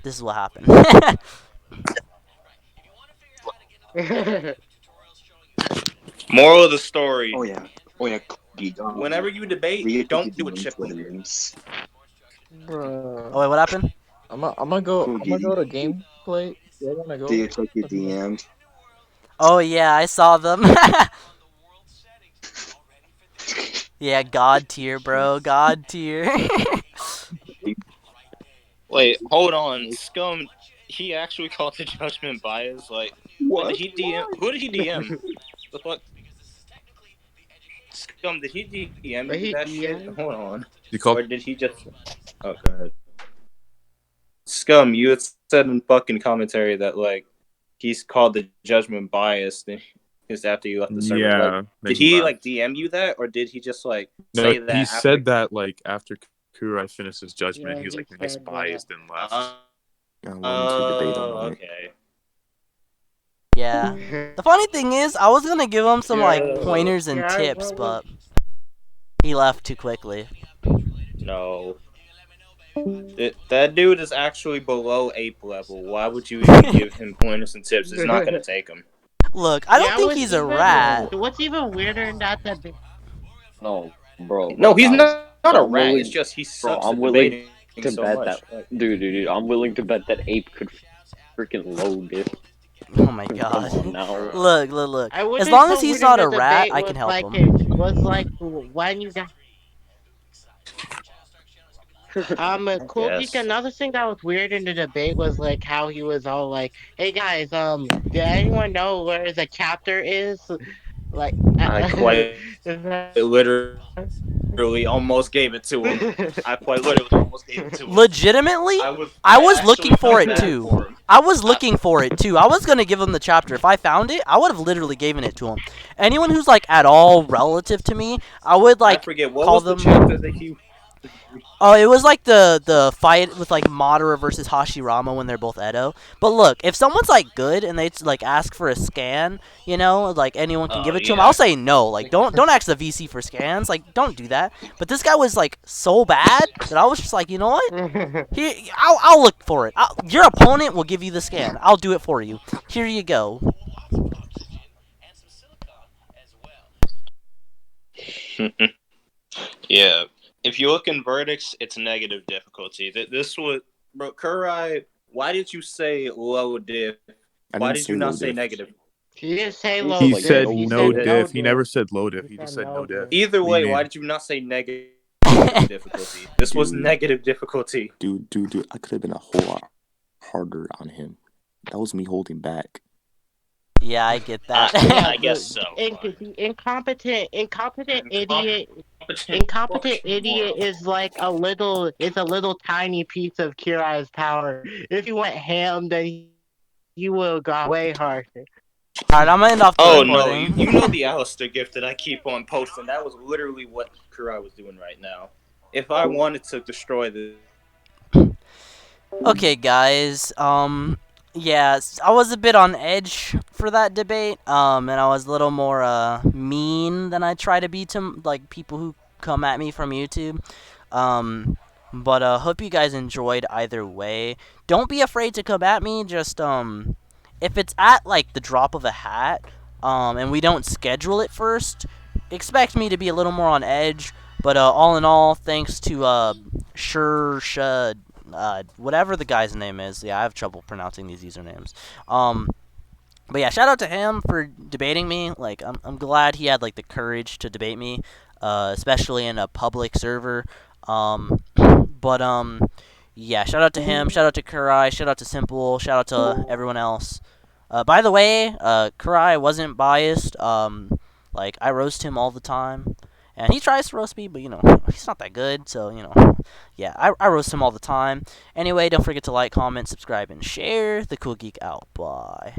this is what happened. Moral of the story: Oh yeah. whenever you debate, don't do a shiplum. Bruh. Oh wait, what happened? I'm gonna go to gameplay. Do I wanna go? Do you check your DMs? Oh yeah, I saw them. Yeah, God tier, bro. God tier. Wait, hold on, Scum. He actually called the judgment bias. Like, what? Did he DM? Who did he DM? The fuck? Scum, did he DM you that shit? Hold on. Or did he just? Oh, go ahead. Scum, you had said in fucking commentary that like he's called the judgment biased just after you left the server. Yeah. Like, did he like DM you that, or did he just like say that? He after... said that like after Kurai finished his judgment, he was like misbiased and left. I wanted to debate on it. Okay. Yeah. The funny thing is, I was gonna give him some like pointers and tips, but he left too quickly. No. That dude is actually below ape level. Why would you even give him pointers and tips? It's not gonna take him. Look, I don't think he's a rat. What's even weirder in that No, bro. No, he's guys, not a I'm rat. willing- It's just he sucks I'm at willing debating to so bet much. that, dude. I'm willing to bet that ape could freaking load this. Oh my Come god. on now. Look. As long as he's not a rat, I can help him. It was like when you got. Cool. Yes. Another thing that was weird in the debate was like how he was all like, "Hey guys, did anyone know where the chapter is?" Like, I quite literally almost gave it to him. I quite literally almost gave it to him. Legitimately, I was looking for it too. I was looking for it too. I was gonna give him the chapter. If I found it, I would have literally given it to him. Anyone who's like at all relative to me, I would like I forget what call was them. the chapter that he. Oh, it was like the fight with like Madara versus Hashirama when they're both Edo. But look, if someone's like good and they like ask for a scan, like anyone can give it to them, I'll say no. Like don't ask the VC for scans. Like don't do that. But this guy was like so bad that I was just like, you know what? Here, I'll look for it. Your opponent will give you the scan. I'll do it for you. Here you go. Yeah. If you look in verdicts, it's negative difficulty. This would, bro. Kurai, why did you say low diff? Why did you not say negative? He didn't say low. He diff. said He no said diff. He never said low diff. He just said no diff. Either way, why did you not say negative difficulty? This was negative difficulty. Dude, I could have been a whole lot harder on him. That was me holding back. Yeah, I get that. I guess so. Incompetent idiot. Incompetent idiot is like a little tiny piece of Kirai's power. If he went ham, then he would have got way harsher. Alright, I'm gonna end off the recording. No, you know the Alistair gift that I keep on posting. That was literally what Kurai was doing right now. If I wanted to destroy the. Okay, guys. Yeah, I was a bit on edge for that debate. And I was a little more mean than I try to be to like people who come at me from YouTube. But hope you guys enjoyed either way. Don't be afraid to come at me. Just if it's at like the drop of a hat, and we don't schedule it first, expect me to be a little more on edge. But all in all, thanks to whatever the guy's name is. Yeah, I have trouble pronouncing these usernames. But yeah, shout out to him for debating me. Like, I'm glad he had like the courage to debate me, especially in a public server. But yeah, shout out to him. Shout out to Kurai. Shout out to Simple. Shout out to everyone else. By the way, Kurai wasn't biased. Like I roast him all the time, and he tries to roast me, but he's not that good. So yeah, I roast him all the time. Anyway, don't forget to like, comment, subscribe, and share. The Cool Geek out. Bye.